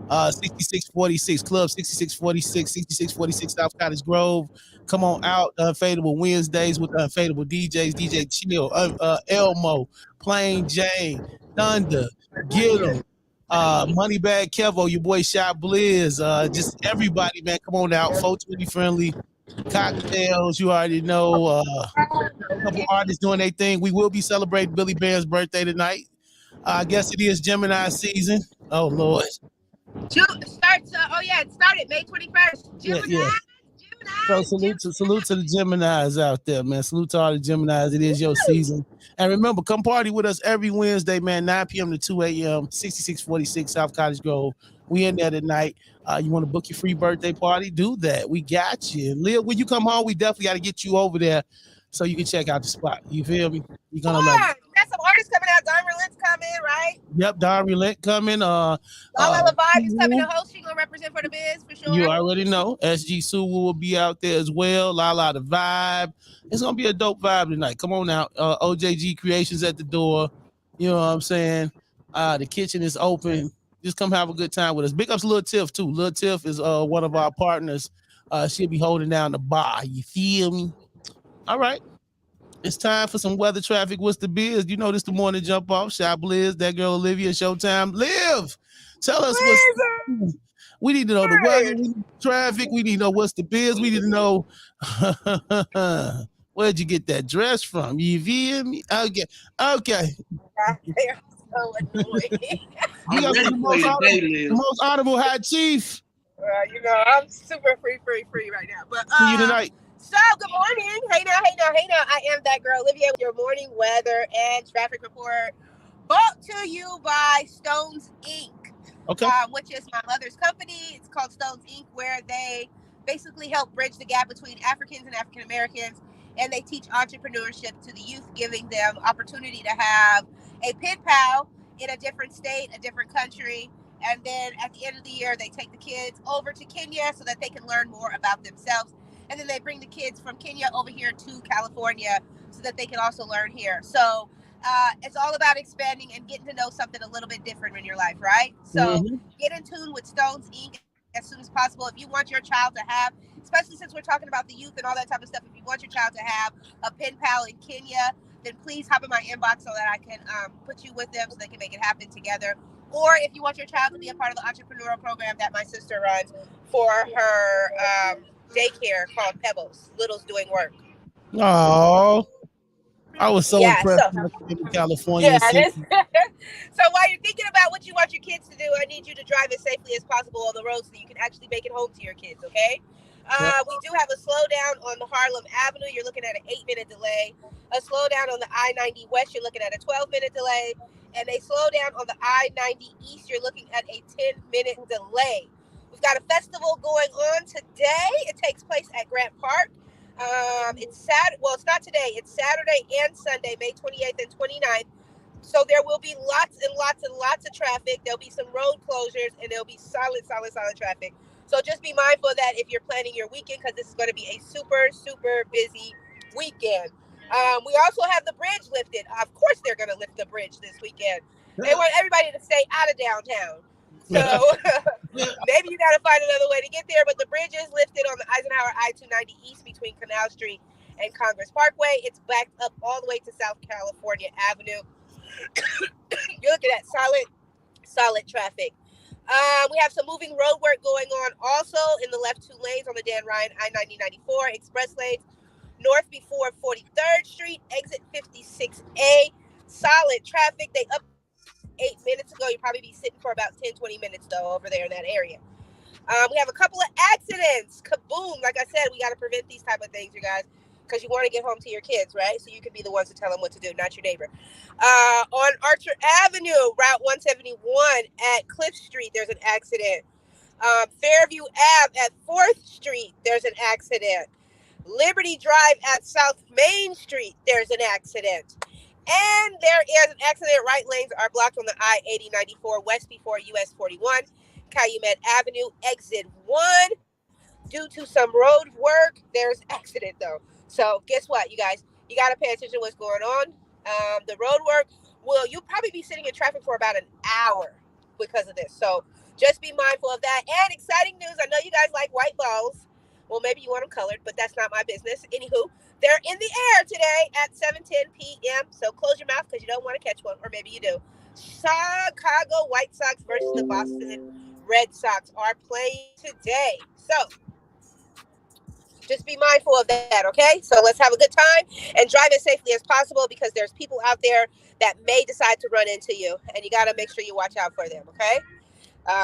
6646 Club 6646 South Cottage Grove. Come on out. Unfadable Wednesdays with Unfadable DJs, DJ Chill, Elmo, Plain Jane, Thunder, Get 'em, Moneybag Kevo, your boy Chiblizz, just everybody, man. Come on out. 420 friendly cocktails. You already know. A couple artists doing their thing. We will be celebrating Billy Bear's birthday tonight. I guess it is Gemini season. Oh Lord. It started May 21st. Gemini. Yeah. So salute to the Geminis out there, man. Salute to all the Geminis. It is your season. And remember, come party with us every Wednesday, man, 9 p.m. to 2 a.m., 6646 South Cottage Grove. We in there tonight. You want to book your free birthday party? Do that. We got you. And Lil, when you come home, we definitely got to get you over there so you can check out the spot. You feel me? You're going to love it. We got some artists coming out. Don Relent's coming, right? Yep, Don Relent coming. Lala Vibe is coming to host. She going to represent for the biz for sure. You already know. SG Sue will be out there as well. Lala the Vibe. It's going to be a dope vibe tonight. Come on out. OJG Creations at the door. You know what I'm saying? The kitchen is open. Just come have a good time with us. Big ups Lil Tiff, too. Lil Tiff is one of our partners. She'll be holding down the bar. You feel me? All right. It's time for some weather traffic. What's the biz? You know this the morning jump off. Chiblizz, that girl Olivia, Showtime. Liv, tell us what's. We need to know the weather, we need traffic. We need to know what's the biz. We need to know where'd you get that dress from. You feel me? Okay. They're so annoying. You got the most honorable high chief. You know, I'm super free right now. But see you tonight. So, good morning. Hey now. I am that girl, Olivia, with your morning weather and traffic report brought to you by Stones Inc., okay. Which is my mother's company. It's called Stones Inc., where they basically help bridge the gap between Africans and African Americans, and they teach entrepreneurship to the youth, giving them opportunity to have a pen pal in a different state, a different country, and then at the end of the year, they take the kids over to Kenya so that they can learn more about themselves. And then they bring the kids from Kenya over here to California so that they can also learn here. So it's all about expanding and getting to know something a little bit different in your life, right? So get in tune with Stones Inc. as soon as possible. If you want your child to have, especially since we're talking about the youth and all that type of stuff, if you want your child to have a pen pal in Kenya, then please hop in my inbox so that I can put you with them so they can make it happen together. Or if you want your child to be a part of the entrepreneurial program that my sister runs for her daycare called Pebbles, Little's Doing Work. Oh, I was so impressed in California. So while you're thinking about what you want your kids to do, I need you to drive as safely as possible on the road so you can actually make it home to your kids, okay? We do have a slowdown on the Harlem Avenue. You're looking at an 8-minute delay. A slowdown on the I-90 West, you're looking at a 12-minute delay. And a slowdown on the I-90 East, you're looking at a 10-minute delay. We've got a festival going on today. It takes place at Grant Park. It's Saturday. Well, it's not today. It's Saturday and Sunday, May 28th and 29th. So there will be lots of traffic. There'll be some road closures, and there'll be solid traffic. So just be mindful of that if you're planning your weekend, because this is going to be a super busy weekend. We also have the bridge lifted. Of course, they're going to lift the bridge this weekend. They want everybody to stay out of downtown. So maybe you got to find another way to get there. But the bridge is lifted on the Eisenhower I-290 East between Canal Street and Congress Parkway. It's backed up all the way to South California Avenue. You're looking at solid traffic. We have some moving road work going on also in the left 2 lanes on the Dan Ryan I-90-94 express lanes. North before 43rd Street, exit 56A. Solid traffic. They up 8 minutes ago. You'll probably be sitting for about 10-20 minutes though over there in that area. We have a couple of accidents. Kaboom. Like I said, we got to prevent these type of things, you guys, because you want to get home to your kids, right? So you can be the ones to tell them what to do, not your neighbor. On Archer Avenue, Route 171 at Cliff Street, there's an accident. Fairview Ave at 4th Street, there's an accident. Liberty Drive at South Main Street, there's an accident. And there is an accident. Right lanes are blocked on the I-80-94 west before US 41, Calumet Avenue, exit 1. Due to some road work, there's accident though. So guess what, you guys? You got to pay attention to what's going on. The road work, you'll probably be sitting in traffic for about an hour because of this. So just be mindful of that. And exciting news, I know you guys like white balls. Well, maybe you want them colored, but that's not my business. Anywho, they're in the air today at 7:10 p.m. So close your mouth because you don't want to catch one, or maybe you do. Chicago White Sox versus the Boston Red Sox are playing today. So Just be mindful of that, okay? So let's have a good time and drive as safely as possible, because there's people out there that may decide to run into you, and you got to make sure you watch out for them, okay?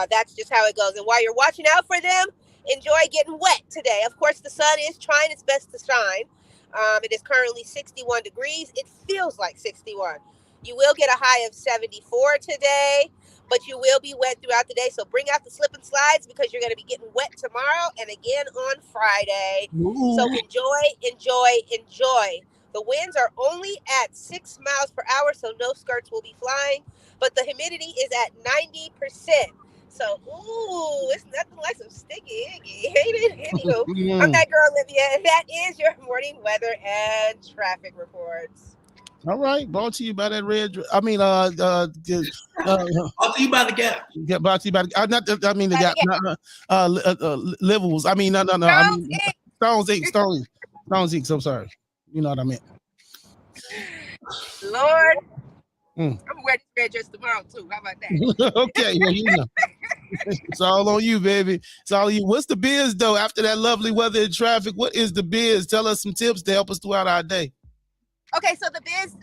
That's just how it goes. And while you're watching out for them, enjoy getting wet today. Of course, the sun is trying its best to shine. It is currently 61 degrees. It feels like 61. You will get a high of 74 today, but you will be wet throughout the day. So bring out the slip and slides, because you're going to be getting wet tomorrow and again on Friday. Ooh. So enjoy. The winds are only at 6 miles per hour, so no skirts will be flying, but the humidity is at 90%. So, it's nothing like some sticky icky. Anywho, I'm that girl Olivia, and that is your morning weather and traffic reports. All right, brought to you by that red. I mean, brought to you by the Gap. Yeah, brought to you by the. Not. I mean the Gap. Livels. I mean, no. I mean, Stones Inc. So sorry. You know what I meant. Lord, I'm gonna wear this red dress tomorrow too. How about that? Okay, well, you know. It's all on you, baby. It's all on you. What's the biz though? After that lovely weather and traffic, what is the biz? Tell us some tips to help us throughout our day. Okay, so the biz,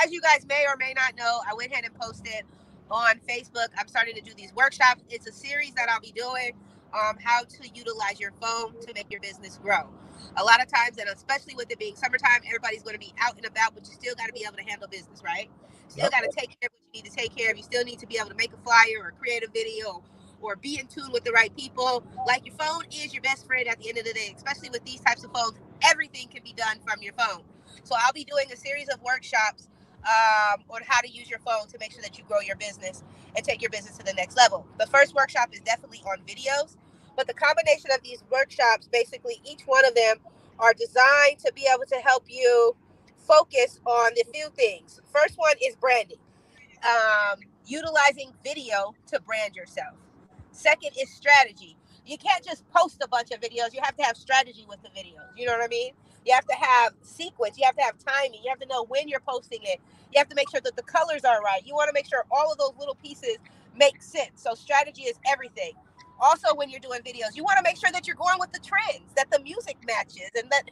as you guys may or may not know, I went ahead and posted on Facebook. I'm starting to do these workshops. It's a series that I'll be doing, how to utilize your phone to make your business grow. A lot of times, and especially with it being summertime, everybody's going to be out and about, but you still got to be able to handle business, right? Still got to take care of what you need to take care of. You still need to be able to make a flyer or create a video or be in tune with the right people. Like, your phone is your best friend at the end of the day, especially with these types of phones. Everything can be done from your phone. So I'll be doing a series of workshops on how to use your phone to make sure that you grow your business and take your business to the next level. The first workshop is definitely on videos, but the combination of these workshops, basically each one of them are designed to be able to help you focus on the few things. First one is branding, utilizing video to brand yourself. Second is strategy. You can't just post a bunch of videos. You have to have strategy with the videos. You know what I mean? You have to have sequence. You have to have timing. You have to know when you're posting it. You have to make sure that the colors are right. You want to make sure all of those little pieces make sense. So strategy is everything. Also, when you're doing videos, you want to make sure that you're going with the trends, that the music matches, and that,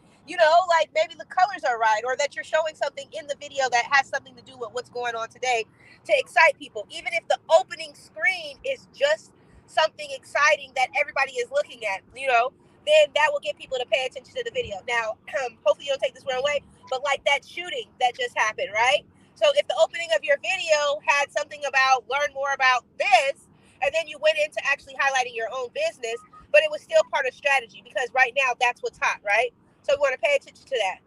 like maybe the colors are right, or that you're showing something in the video that has something to do with what's going on today to excite people. Even if the opening screen is just something exciting that everybody is looking at, then that will get people to pay attention to the video. Now, hopefully you don't take this wrong way, but like that shooting that just happened, right? So if the opening of your video had something about learn more about this, and then you went into actually highlighting your own business, but it was still part of strategy, because right now that's what's hot, right? So we want to pay attention to that.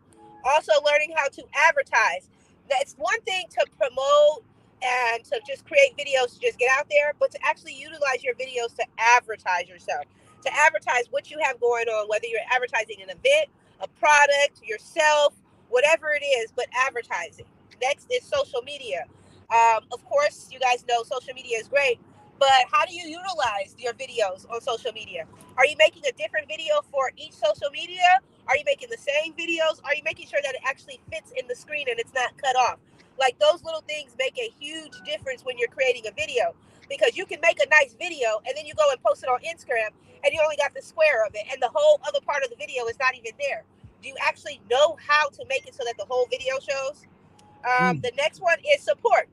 Also, learning how to advertise. It's one thing to promote and to just create videos to just get out there, but to actually utilize your videos to advertise yourself, to advertise what you have going on, whether you're advertising an event, a product, yourself, whatever it is, but advertising. Next is social media. Of course, you guys know social media is great, but how do you utilize your videos on social media? Are you making a different video for each social media? Are you making the same videos? Are you making sure that it actually fits in the screen and it's not cut off? Like, those little things make a huge difference when you're creating a video, because you can make a nice video and then you go and post it on Instagram and you only got the square of it and the whole other part of the video is not even there. Do you actually know how to make it so that the whole video shows? The next one is support.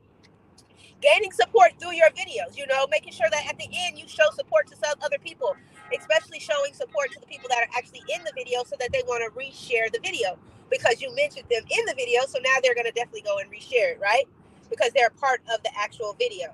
Gaining support through your videos, making sure that at the end you show support to some other people, especially showing support to the people that are actually in the video so that they want to reshare the video, because you mentioned them in the video. So now they're going to definitely go and reshare it, right? Because they're part of the actual video.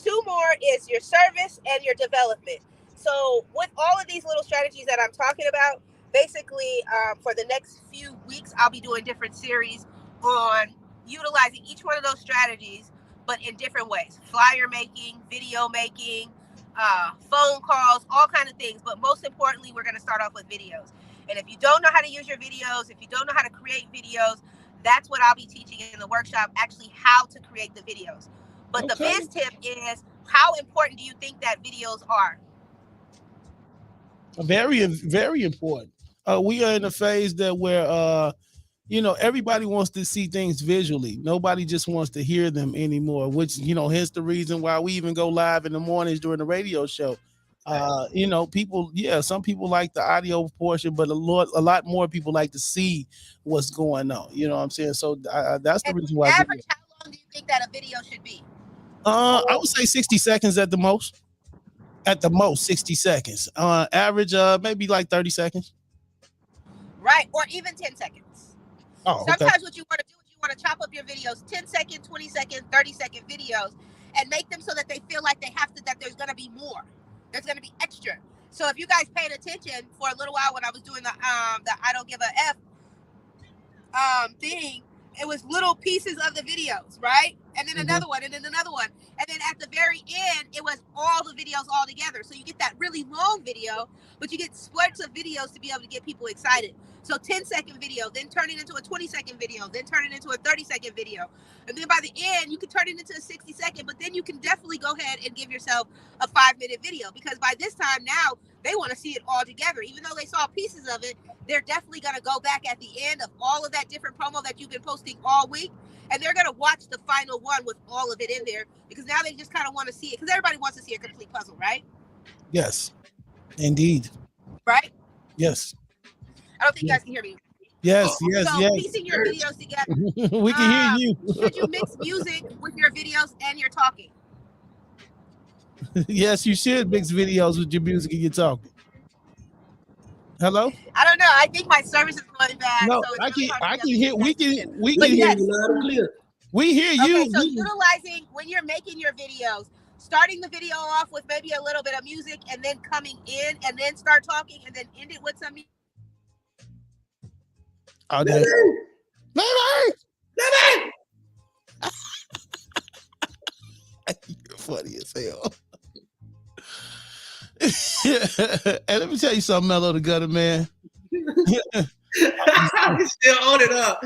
Two more is your service and your development. So with all of these little strategies that I'm talking about, basically for the next few weeks, I'll be doing different series on utilizing each one of those strategies, but in different ways. Flyer making, video making, phone calls, all kinds of things. But most importantly, we're going to start off with videos. And if you don't know how to use your videos, if you don't know how to create videos, that's what I'll be teaching in the workshop, actually how to create the videos. But the biz tip is, how important do you think that videos are? Very, very important. We are in a phase that where everybody wants to see things visually. Nobody just wants to hear them anymore, which, hence the reason why we even go live in the mornings during the radio show. People, some people like the audio portion, but a lot more people like to see what's going on. You know what I'm saying? So that's the reason why. Average, how long do you think that a video should be? I would say 60 seconds at the most. At the most, 60 seconds. Average, maybe like 30 seconds. Right, or even 10 seconds. Oh, Sometimes what you want to do is you want to chop up your videos, 10-second, 20-second, 30-second videos, and make them so that they feel like they have to, that there's going to be more. There's going to be extra. So if you guys paid attention for a little while when I was doing the I don't give a F thing, it was little pieces of the videos, right? And then another one, and then another one. And then at the very end, it was all the videos all together. So you get that really long video, but you get splurts of videos to be able to get people excited. So 10-second video, then turn it into a 20-second video, then turn it into a 30-second video. And then by the end, you can turn it into a 60-second, but then you can definitely go ahead and give yourself a 5-minute video, because by this time now, they want to see it all together. Even though they saw pieces of it, they're definitely going to go back at the end of all of that different promo that you've been posting all week, and they're going to watch the final one with all of it in there, because now they just kind of want to see it, because everybody wants to see a complete puzzle, right? Yes, indeed. Right? Yes. I don't think you guys can hear me. Yes, so piecing your videos together. We can hear you. Should you mix music with your videos and your talking? Yes, you should mix videos with your music and your talking. Hello? I don't know. I think my service is going bad. No, so I can hear. We can hear you loud and clear. We hear you. Okay, so utilizing when you're making your videos, starting the video off with maybe a little bit of music, and then coming in and then start talking, and then end it with some music. Oh, Lily! You're funny as hell. And let me tell you something, Mellow the Gutter Man. He's still on it up.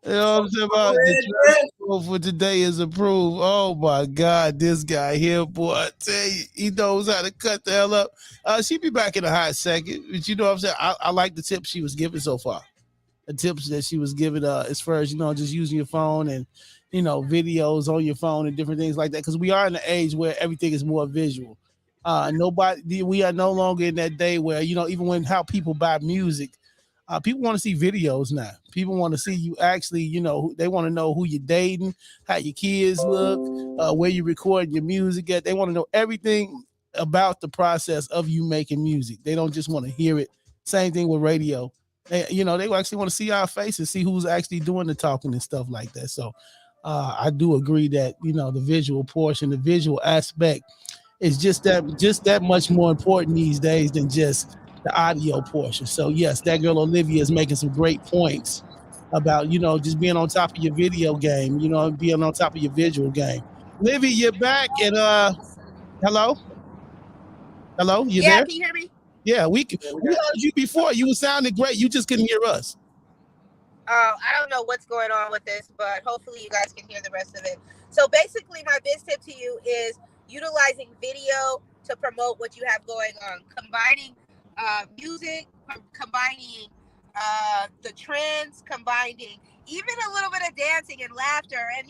You know what I'm saying about the for today is approved. Oh my God, this guy here, boy, I tell you, he knows how to cut the hell up. She'll be back in a hot second, but you know what I'm saying? I like the tips she was giving so far. The tips that she was giving as far as, just using your phone and, videos on your phone and different things like that. Because we are in an age where everything is more visual. We are no longer in that day where, even when how people buy music, people want to see videos now. People want to see you actually, they want to know who you're dating, how your kids look, where you record your music at. They want to know everything about the process of you making music. They don't just want to hear it. Same thing with radio. They actually want to see our faces, see who's actually doing the talking and stuff like that. So I do agree that, the visual portion, the visual aspect is just that much more important these days than just the audio portion. So yes, that girl Olivia is making some great points about, just being on top of your video game, being on top of your visual game. Olivia, you're back, and hello, you there? Yeah, can you hear me? Yeah, we heard you before. You were sounding great. You just couldn't hear us. I don't know what's going on with this, but hopefully you guys can hear the rest of it. So basically, my biz tip to you is utilizing video to promote what you have going on, combining music, combining the trends, combining even a little bit of dancing and laughter. And,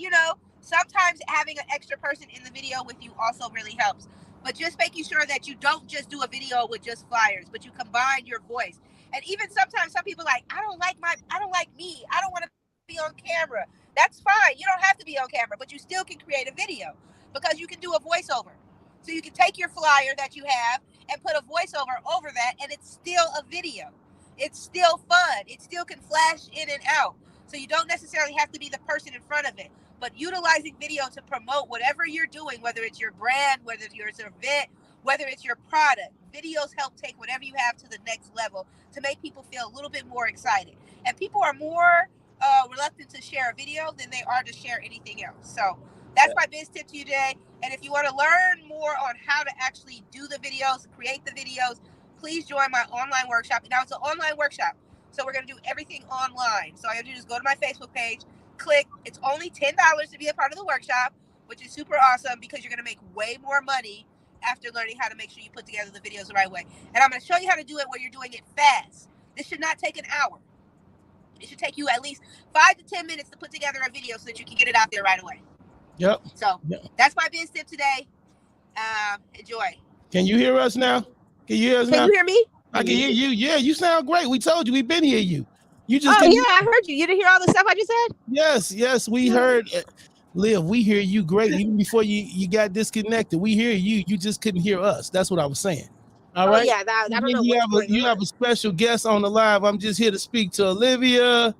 sometimes having an extra person in the video with you also really helps. But just making sure that you don't just do a video with just flyers, but you combine your voice. And even sometimes some people like, I don't like me. I don't want to be on camera. That's fine. You don't have to be on camera, but you still can create a video because you can do a voiceover. So you can take your flyer that you have and put a voiceover over that, and it's still a video. It's still fun. It still can flash in and out. So you don't necessarily have to be the person in front of it, but utilizing video to promote whatever you're doing, whether it's your brand, whether it's your event, whether it's your product. Videos help take whatever you have to the next level to make people feel a little bit more excited. And people are more reluctant to share a video than they are to share anything else. So that's my biz tip to you today. And if you want to learn more on how to actually do the videos, create the videos, please join my online workshop. Now it's an online workshop, so we're going to do everything online. So all you have to do is go to my Facebook page, click. It's only $10 to be a part of the workshop, which is super awesome because you're going to make way more money after learning how to make sure you put together the videos the right way. And I'm going to show you how to do it where you're doing it fast. This should not take an hour. It should take you at least 5 to 10 minutes to put together a video so that you can get it out there right away. Yep. So that's my biz tip today. enjoy. Can you hear us now? Can you hear us now? Can you hear me? I can hear you. Yeah, you sound great. We told you we've been hear you. You just yeah, I heard you. You didn't hear all the stuff I just said? Yes, we heard. Liv, we hear you great. Even before you got disconnected, we hear you. You just couldn't hear us. That's what I was saying. All right. Yeah, I don't know what's going on. You have a special guest on the live. I'm just here to speak to Olivia.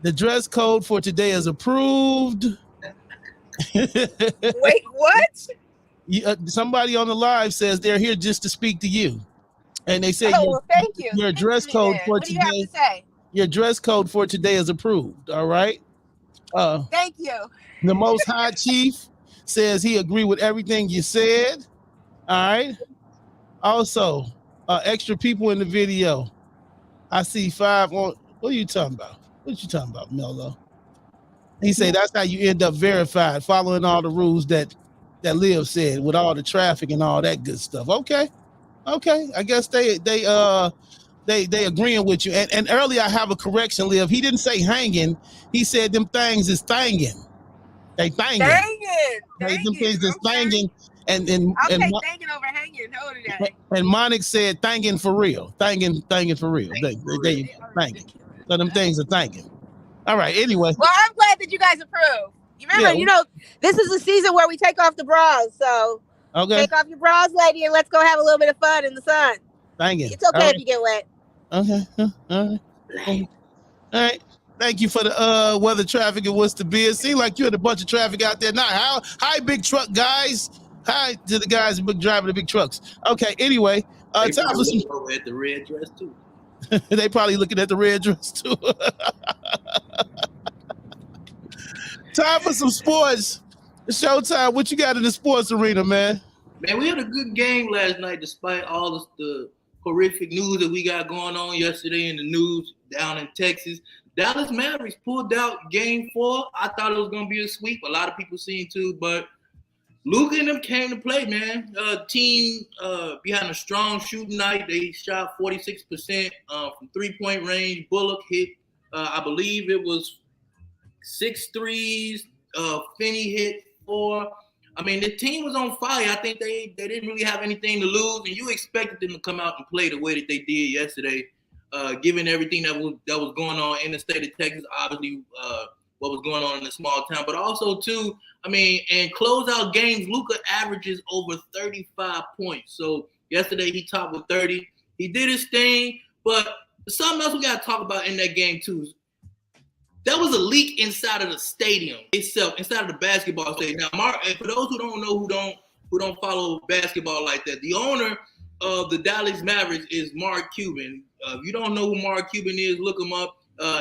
The dress code for today is approved. Wait, what? Somebody on the live says they're here just to speak to you, and they say, thank you. Your dress code for what today. Do you have to say? Your dress code for today is approved. All right. Thank you. The Most High Chief says he agreed with everything you said. All right. Also, extra people in the video. I see 5 on. What are you talking about? What you talking about, Mello? He said that's how you end up verified, following all the rules that Liv said with all the traffic and all that good stuff. Okay. I guess they agreeing with you. And earlier I have a correction, Liv. He didn't say hanging. He said them things is thangin'. They thangin'. Them things is thangin'. And thangin' over hanging. Hold it. And Monique said thangin' for real. Thangin' for real. They thangin'. So them things are thangin'. All right. Anyway. Well, I'm glad that you guys approve. You remember, this is a season where we take off the bras. So take off your bras, lady, and let's go have a little bit of fun in the sun. Thangin'. It's okay if you get wet. Okay. All right. Thank you for the weather traffic and what's the bid. It seems like you had a bunch of traffic out there now. Hi, big truck guys. Hi to the guys who driving the big trucks. Okay. Anyway, time for some over at the red dress too. They probably looking at the red dress too. Time for some sports. Showtime. What you got in the sports arena, man? Man, we had a good game last night, despite all the horrific news that we got going on yesterday in the news down in Texas. Dallas Mavericks pulled out Game 4. I thought it was going to be a sweep. A lot of people seen too, but Luka and them came to play, man. Team behind a strong shooting night. They shot 46% from three-point range. Bullock hit, I believe it was 6 threes. Finney hit 4. I mean, the team was on fire. I think they didn't really have anything to lose, and you expected them to come out and play the way that they did yesterday, given everything that was going on in the state of Texas. Obviously, what was going on in the small town, but also too, I mean, in closeout games, Luka averages over 35 points. So yesterday he topped with 30. He did his thing, but something else we got to talk about in that game too. There was a leak inside of the stadium itself, inside of the basketball stadium. Now, Mark, and for those who don't know, who don't follow basketball like that, the owner of the Dallas Mavericks is Mark Cuban. If you don't know who Mark Cuban is, look him up.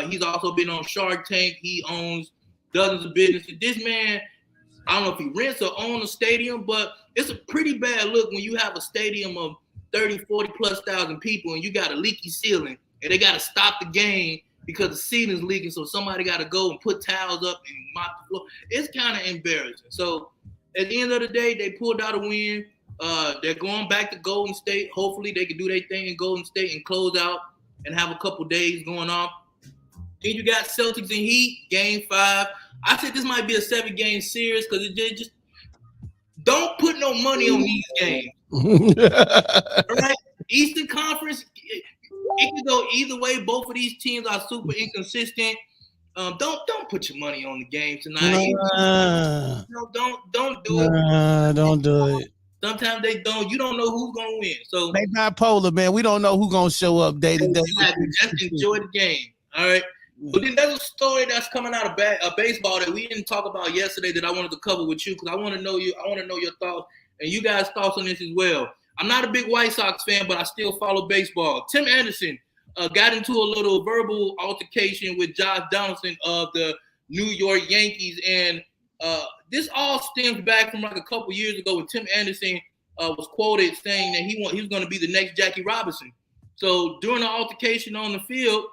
He's also been on Shark Tank. He owns dozens of businesses. This man, I don't know if he rents or owns a stadium, but it's a pretty bad look when you have a stadium of 30, 40 plus thousand people and you got a leaky ceiling and they got to stop the game because the ceiling's leaking. So somebody got to go and put towels up and mop the floor. It's kind of embarrassing. So at the end of the day, they pulled out a win. They're going back to Golden State. Hopefully they can do their thing in Golden State and close out and have a couple days going off. Then you got Celtics and Heat, Game 5. I said this might be a 7-game series because it just don't put no money on these games. All right? Eastern Conference, it can go either way. Both of these teams are super inconsistent. Don't put your money on the game tonight. No, don't do it. Don't do it. Sometimes they don't. You don't know who's gonna win. So they bipolar, man. We don't know who's gonna show up day to day. Just enjoy the game. All right. But then there's a story that's coming out of baseball that we didn't talk about yesterday that I wanted to cover with you because I want to know your thoughts and you guys' thoughts on this as well. I'm not a big White Sox fan, but I still follow baseball. Tim Anderson got into a little verbal altercation with Josh Donaldson of the New York Yankees, and this all stems back from like a couple years ago when Tim Anderson was quoted saying that he was going to be the next Jackie Robinson. So during the altercation on the field,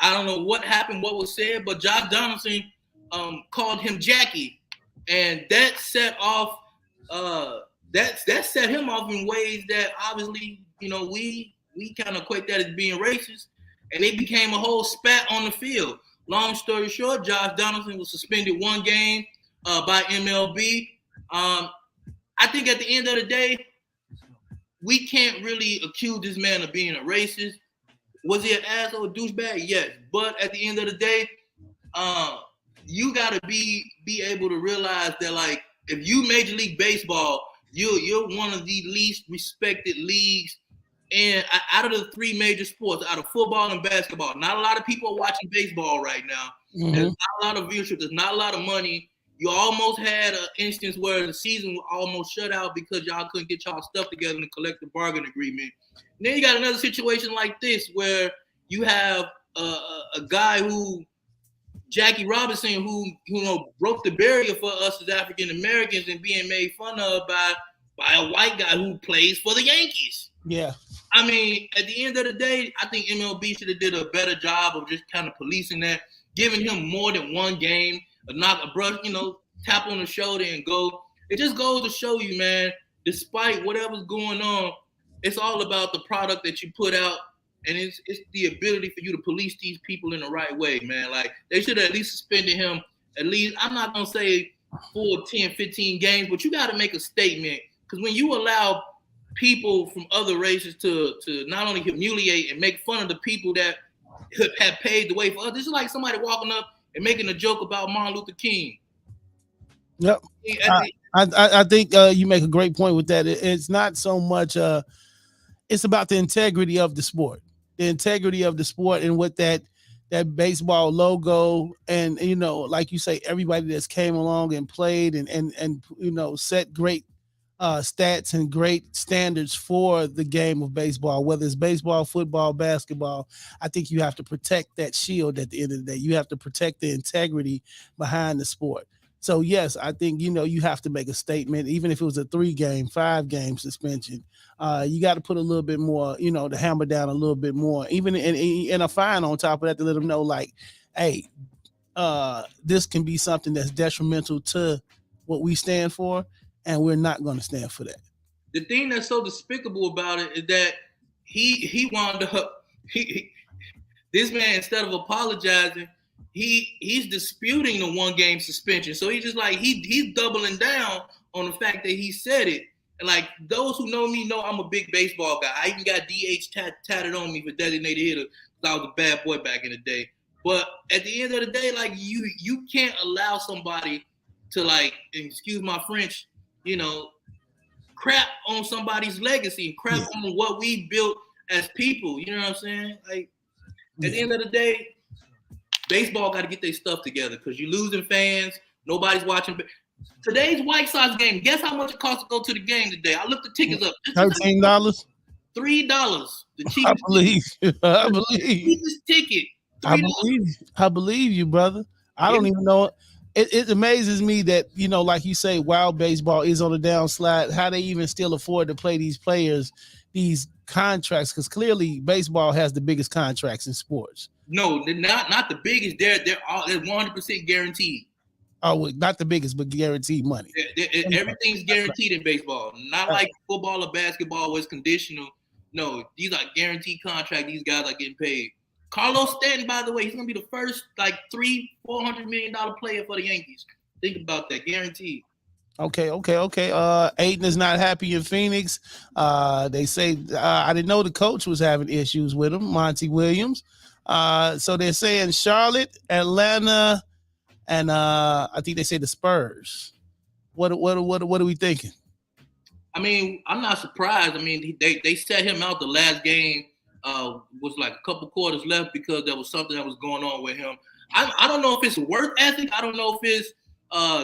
I don't know what happened, what was said, but Josh Donaldson called him Jackie, and that set off that set him off in ways that obviously we kind of equate that as being racist, and it became a whole spat on the field. Long story short, Josh Donaldson was suspended 1 game by MLB. I I think at the end of the day, we can't really accuse this man of being a racist. Was he an asshole, a douchebag? Yes. But at the end of the day, you gotta be able to realize that, like, if you Major League Baseball, you're one of the least respected leagues. And out of the three major sports, out of football and basketball, not a lot of people are watching baseball right now. Mm-hmm. There's not a lot of viewership. There's not a lot of money. You almost had an instance where the season was almost shut out because y'all couldn't get y'all stuff together in a collective bargain agreement. And then you got another situation like this where you have a guy who, Jackie Robinson, who broke the barrier for us as African Americans and being made fun of by a white guy who plays for the Yankees. Yeah. I mean, at the end of the day, I think MLB should have did a better job of just kind of policing that, giving him more than one game, knock a brush, tap on the shoulder and go. It just goes to show you, man, despite whatever's going on, it's all about the product that you put out, and it's the ability for you to police these people in the right way, man. Like, they should have at least suspended him, at least, I'm not going to say 4, 10, 15 games, but you got to make a statement, because when you allow people from other races to not only humiliate and make fun of the people that have paved the way for us. This is like somebody walking up and making a joke about Martin Luther King. Yep. I think you make a great point with that. It's not so much it's about the integrity of the sport. The integrity of the sport and what that baseball logo and like you say, everybody that's came along and played and set great stats and great standards for the game of baseball, whether it's baseball, football, basketball. I think you have to protect that shield at the end of the day. You have to protect the integrity behind the sport. So yes, I think, you have to make a statement, even if it was a 3-game, 5-game suspension. You got to put a little bit more, to hammer down a little bit more, even in a fine on top of that, to let them know, like, hey, this can be something that's detrimental to what we stand for. And we're not going to stand for that. The thing that's so despicable about it is that he wound up, this man, instead of apologizing, he's disputing the 1-game suspension. So he's just like, he's doubling down on the fact that he said it. And like, those who know me know I'm a big baseball guy. I even got DH tatted on me for designated hitter because I was a bad boy back in the day. But at the end of the day, like, you can't allow somebody to, like, excuse my French, crap on somebody's legacy, crap on what we built as people. You know what I'm saying? Like, at the end of the day, baseball got to get their stuff together because you're losing fans. Nobody's watching. Today's White Sox game, guess how much it costs to go to the game today? I looked the tickets up. $13? $3. The cheapest. I believe. Cheapest ticket. I believe you, brother. I don't even know it. It amazes me that, like you say, while baseball is on the downslide, how they even still afford to play these players, these contracts, because clearly baseball has the biggest contracts in sports. No, they're not the biggest. They're 100% guaranteed. Oh, not the biggest, but guaranteed money. Everything's guaranteed in baseball. Not like football or basketball where it's conditional. No, these are guaranteed contracts. These guys are getting paid. Carlos Stanton, by the way, he's gonna be the first like $400 million player for the Yankees. Think about that, guaranteed. Okay. Aiden is not happy in Phoenix. They say I didn't know the coach was having issues with him, Monty Williams. So they're saying Charlotte, Atlanta, and I think they say the Spurs. What are we thinking? I mean, I'm not surprised. I mean, they set him out the last game. Was like a couple quarters left because there was something that was going on with him. I don't know if it's work ethic. I don't know if it's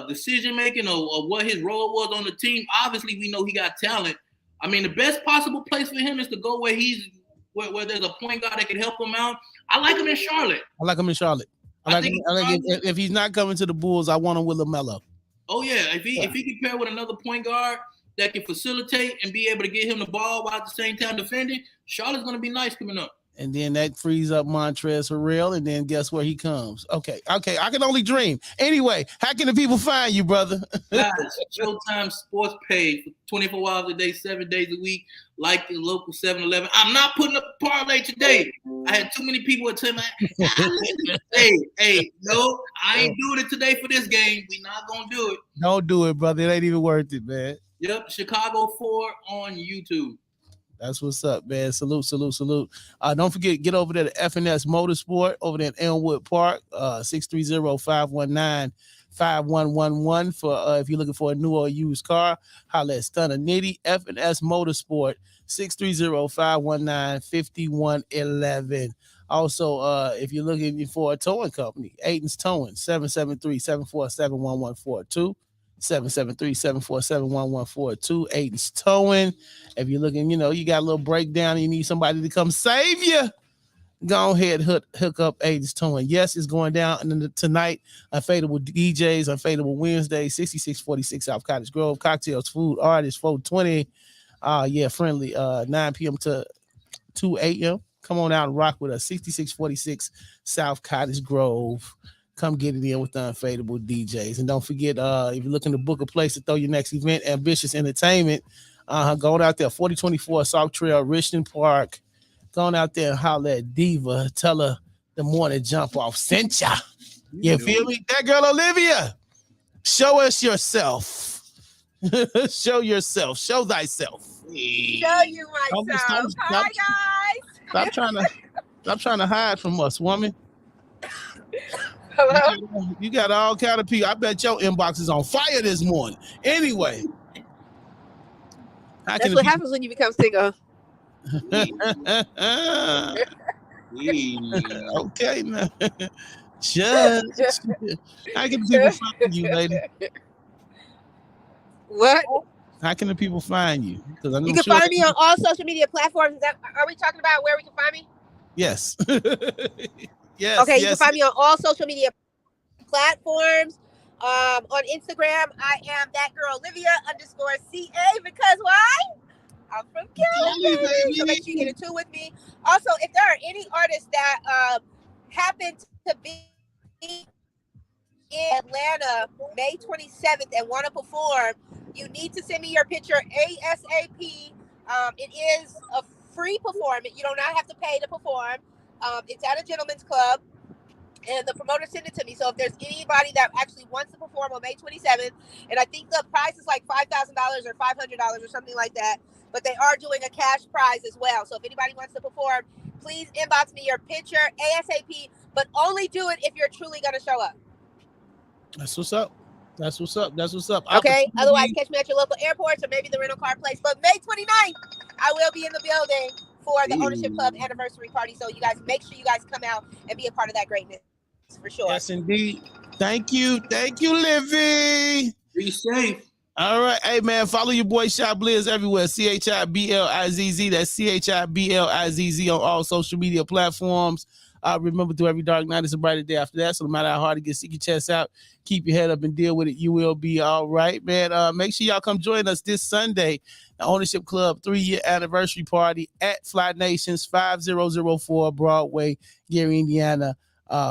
decision making or what his role was on the team. Obviously, we know he got talent. I mean, the best possible place for him is to go where there's a point guard that can help him out. I like him in Charlotte. If he's not coming to the Bulls, I want him with LaMelo. Oh yeah, if he can pair with another point guard that can facilitate and be able to get him the ball while at the same time defending, Charlotte's going to be nice coming up. And then that frees up Montrezl Harrell, and then guess where he comes? Okay. I can only dream. Anyway, how can the people find you, brother? Guys, Showtime Sports page, 24 hours a day, 7 days a week, like the local 7-Eleven. I'm not putting up a parlay today. I had too many people tell me, hey, no, I ain't doing it today for this game. We not going to do it. Don't do it, brother. It ain't even worth it, man. Yep, Chicago 4 on YouTube. That's what's up, man. Salute. Don't forget, get over there to FNS Motorsport over there in Elmwood Park, 630-519-5111 for if you're looking for a new or used car. Holla at Stunner Nitty. FNS Motorsport, 630-519-5111. Also, if you're looking for a towing company, Aiden's Towing, 773-747-1142. 773-747-1142. Aiden's Towing. If you're looking, you got a little breakdown and you need somebody to come save you, go ahead, hook up Aiden's Towing. Yes, it's going down tonight. Unfadable DJs, Unfadable Wednesday, 6646 South Cottage Grove. Cocktails, food, artists, 420. Friendly, 9 p.m. to 2 a.m. Come on out and rock with us. 6646 South Cottage Grove. Come get it in with the Unfadable DJs. And don't forget, if you're looking to book a place to throw your next event, Ambitious Entertainment, go out there, 4024 South Trail, Richmond Park. Going out there and holler at Diva. Tell her the morning jump off sent ya. You feel me? That girl Olivia. Show us yourself. Show yourself. Show thyself. Show you myself. Hi, guys. Stop trying to hide from us, woman. Hello? You got all kind of people. I bet your inbox is on fire this morning. Anyway. That's what happens when you become single. Okay, now. Just how can people find you, lady? What? How can the people find you? Because you can find me on all social media platforms. Are we talking about where we can find me? Yes. Yes. Okay, you can find me on all social media platforms. On Instagram, I am that girl Olivia _CA because why? I'm from Cali, baby. So make sure you get in tune with me. Also, if there are any artists that happen to be in Atlanta May 27th and want to perform, you need to send me your picture ASAP. It is a free performance. You do not have to pay to perform. It's at a gentleman's club, and the promoter sent it to me. So if there's anybody that actually wants to perform on May 27th, and I think the price is like $5,000 or $500 or something like that, but they are doing a cash prize as well. So if anybody wants to perform, please inbox me your picture ASAP, but only do it if you're truly going to show up. That's what's up. Okay. Otherwise, catch me at your local airports or maybe the rental car place. But May 29th, I will be in the building for the Ownership Club anniversary party. So you guys, make sure you guys come out and be a part of that greatness for sure. Yes, indeed. Thank you, Livy. Be safe. All right. Hey, man, follow your boy Chiblizz everywhere. Chiblizz. That's Chiblizz on all social media platforms. Remember, through every dark night is a brighter day after that. So no matter how hard it gets, stick your chest out, keep your head up and deal with it. You will be all right, man. Make sure y'all come join us this Sunday, the Ownership Club 3-year anniversary party at Fly Nations, 5004 Broadway, Gary, Indiana.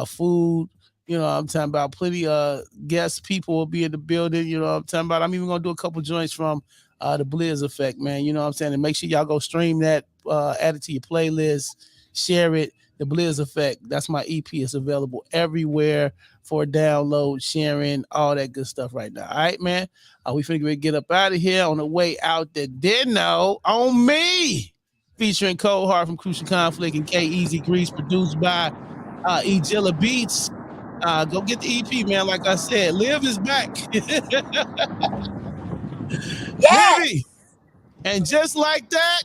Food, I'm talking about plenty of guest people will be in the building. I'm talking about. I'm even gonna do a couple joints from the Blizz Effect, man. You know what I'm saying? And make sure y'all go stream that, add it to your playlist, share it. The Blizz Effect, that's my EP. It's available everywhere for download, sharing, all that good stuff right now. All right, man. We finna get up out of here. On the way out the dinner on me, featuring Cold Heart from Crucial Conflict and K Easy Grease, produced by Ejilla Beats. Go get the EP, man. Like I said, Liv is back. Yes. Livy. And just like that,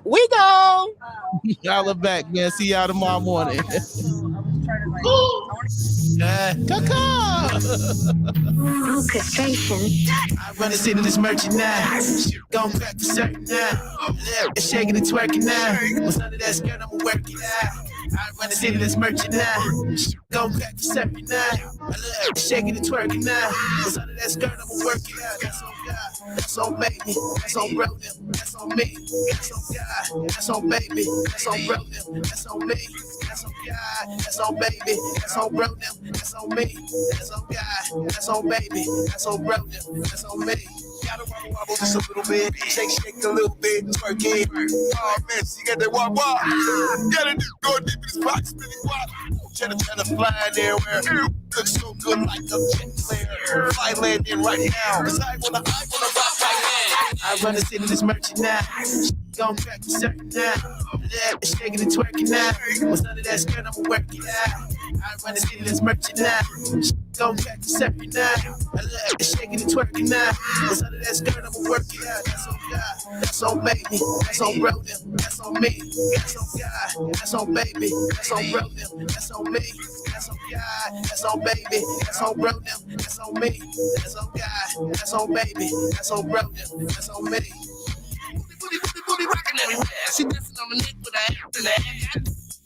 we go. Y'all are back, man. See y'all tomorrow morning. I run the city, this merchandise. Gon' crack for certain now. Shaking and twerking now. What's under that skirt, I'ma work it out. I run the city, this merchandise. Gon' crack for certain now. Shaking and twerking now. What's under that skirt, I'ma work it out. That's on God. That's on baby. That's on bro. That's on me. That's on God. That's on baby. That's on bro. That's on me. That's on God. That's on baby. That's on bro. That's on me. That's on God. That's on baby. That's on bro. That's on me. Gotta wobble just a little bit. Shake a little bit. Twerk it. Oh man, she got that wobble. Gotta go deep in this box, spinning wobble. Trying to fly there where looks so good like a jet player. Fly landing right now. 'Cause I wanna rock I run the city, this merchant now. Gon' crack the certain now. Left, shaking and twerking now. What's under that skirt, I'ma work it out. I run the city, this merchant now. Gon' crack the certain now. I left, shaking and twerking now. What's under that skirt, I'ma work it out. That's on God, that's on baby, that's on bro them, that's on me. That's on God, that's on baby, that's on bro them, that's on me. That's on God, that's on baby, that's on bro them, that's on me. That's on God, that's on baby, that's on bro them, that's on me. Booty rockin' everywhere. She dancing on the neck with her ass in the air.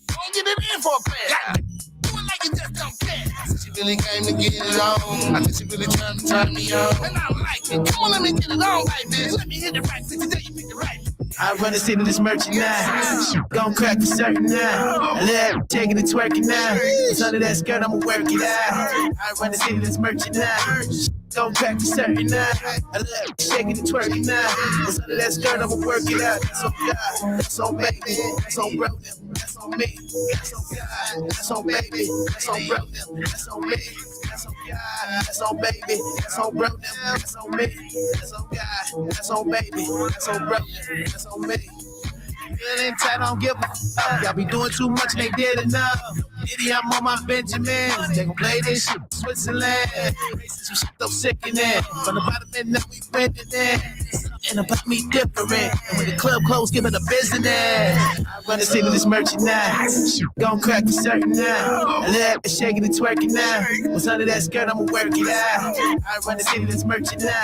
Don't get it in for a plan. Do it like you just don't care. She really came to get it on. I think she really trying to turn me on. And I don't like it. Come on, let me get it on like this. Let me hit it right. Since today you pick it right. I run the city, this merchant now. Gon' crack the certain now. I left, taking and twerking now. It's under that skirt, I'ma work it out. I run the city, this merchant now. Gon' crack the certain now. I left, shaking and twerking now. It's under that skirt, I'ma work it out. That's on God, that's on baby, that's on bro them, that's on me. That's on God, that's on baby, that's on bro them, that's on me. That's on God, that's on baby, that's on bro them, that's on me. That's on God, that's on baby, that's on bro them, that's on me. Feeling tight, don't give a fuck. Y'all be doing too much and they did enough. Idiot, I'm on my Benjamins. They gon' play this shit in Switzerland. Some shit though sick in there. From the bottom end, now we went in there. And about me different. And when the club closed, give it a business. I run the city, this merchant now. Gon' crack the certain now. I left, shaking and twerking now. What's under that skirt, I'ma work it out. I run the city, this merchant now.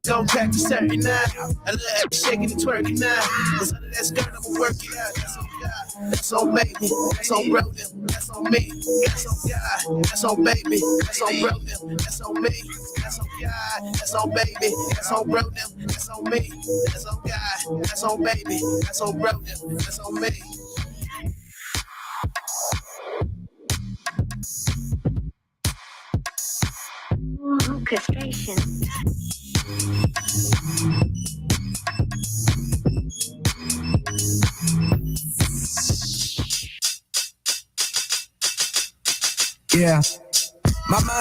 Gon' crack the certain now. I left, shaking and twerking now. What's under that skirt, I'ma work it out. That's on God, that's on baby, that's on bro them, that's on me. That's on God, that's on baby, that's on bro them, that's on me. That's on God, that's on baby, that's on bro them, that's on me. That's on God, that's on baby, that's on bro them, that's on me. Orchestration. Yeah. My mind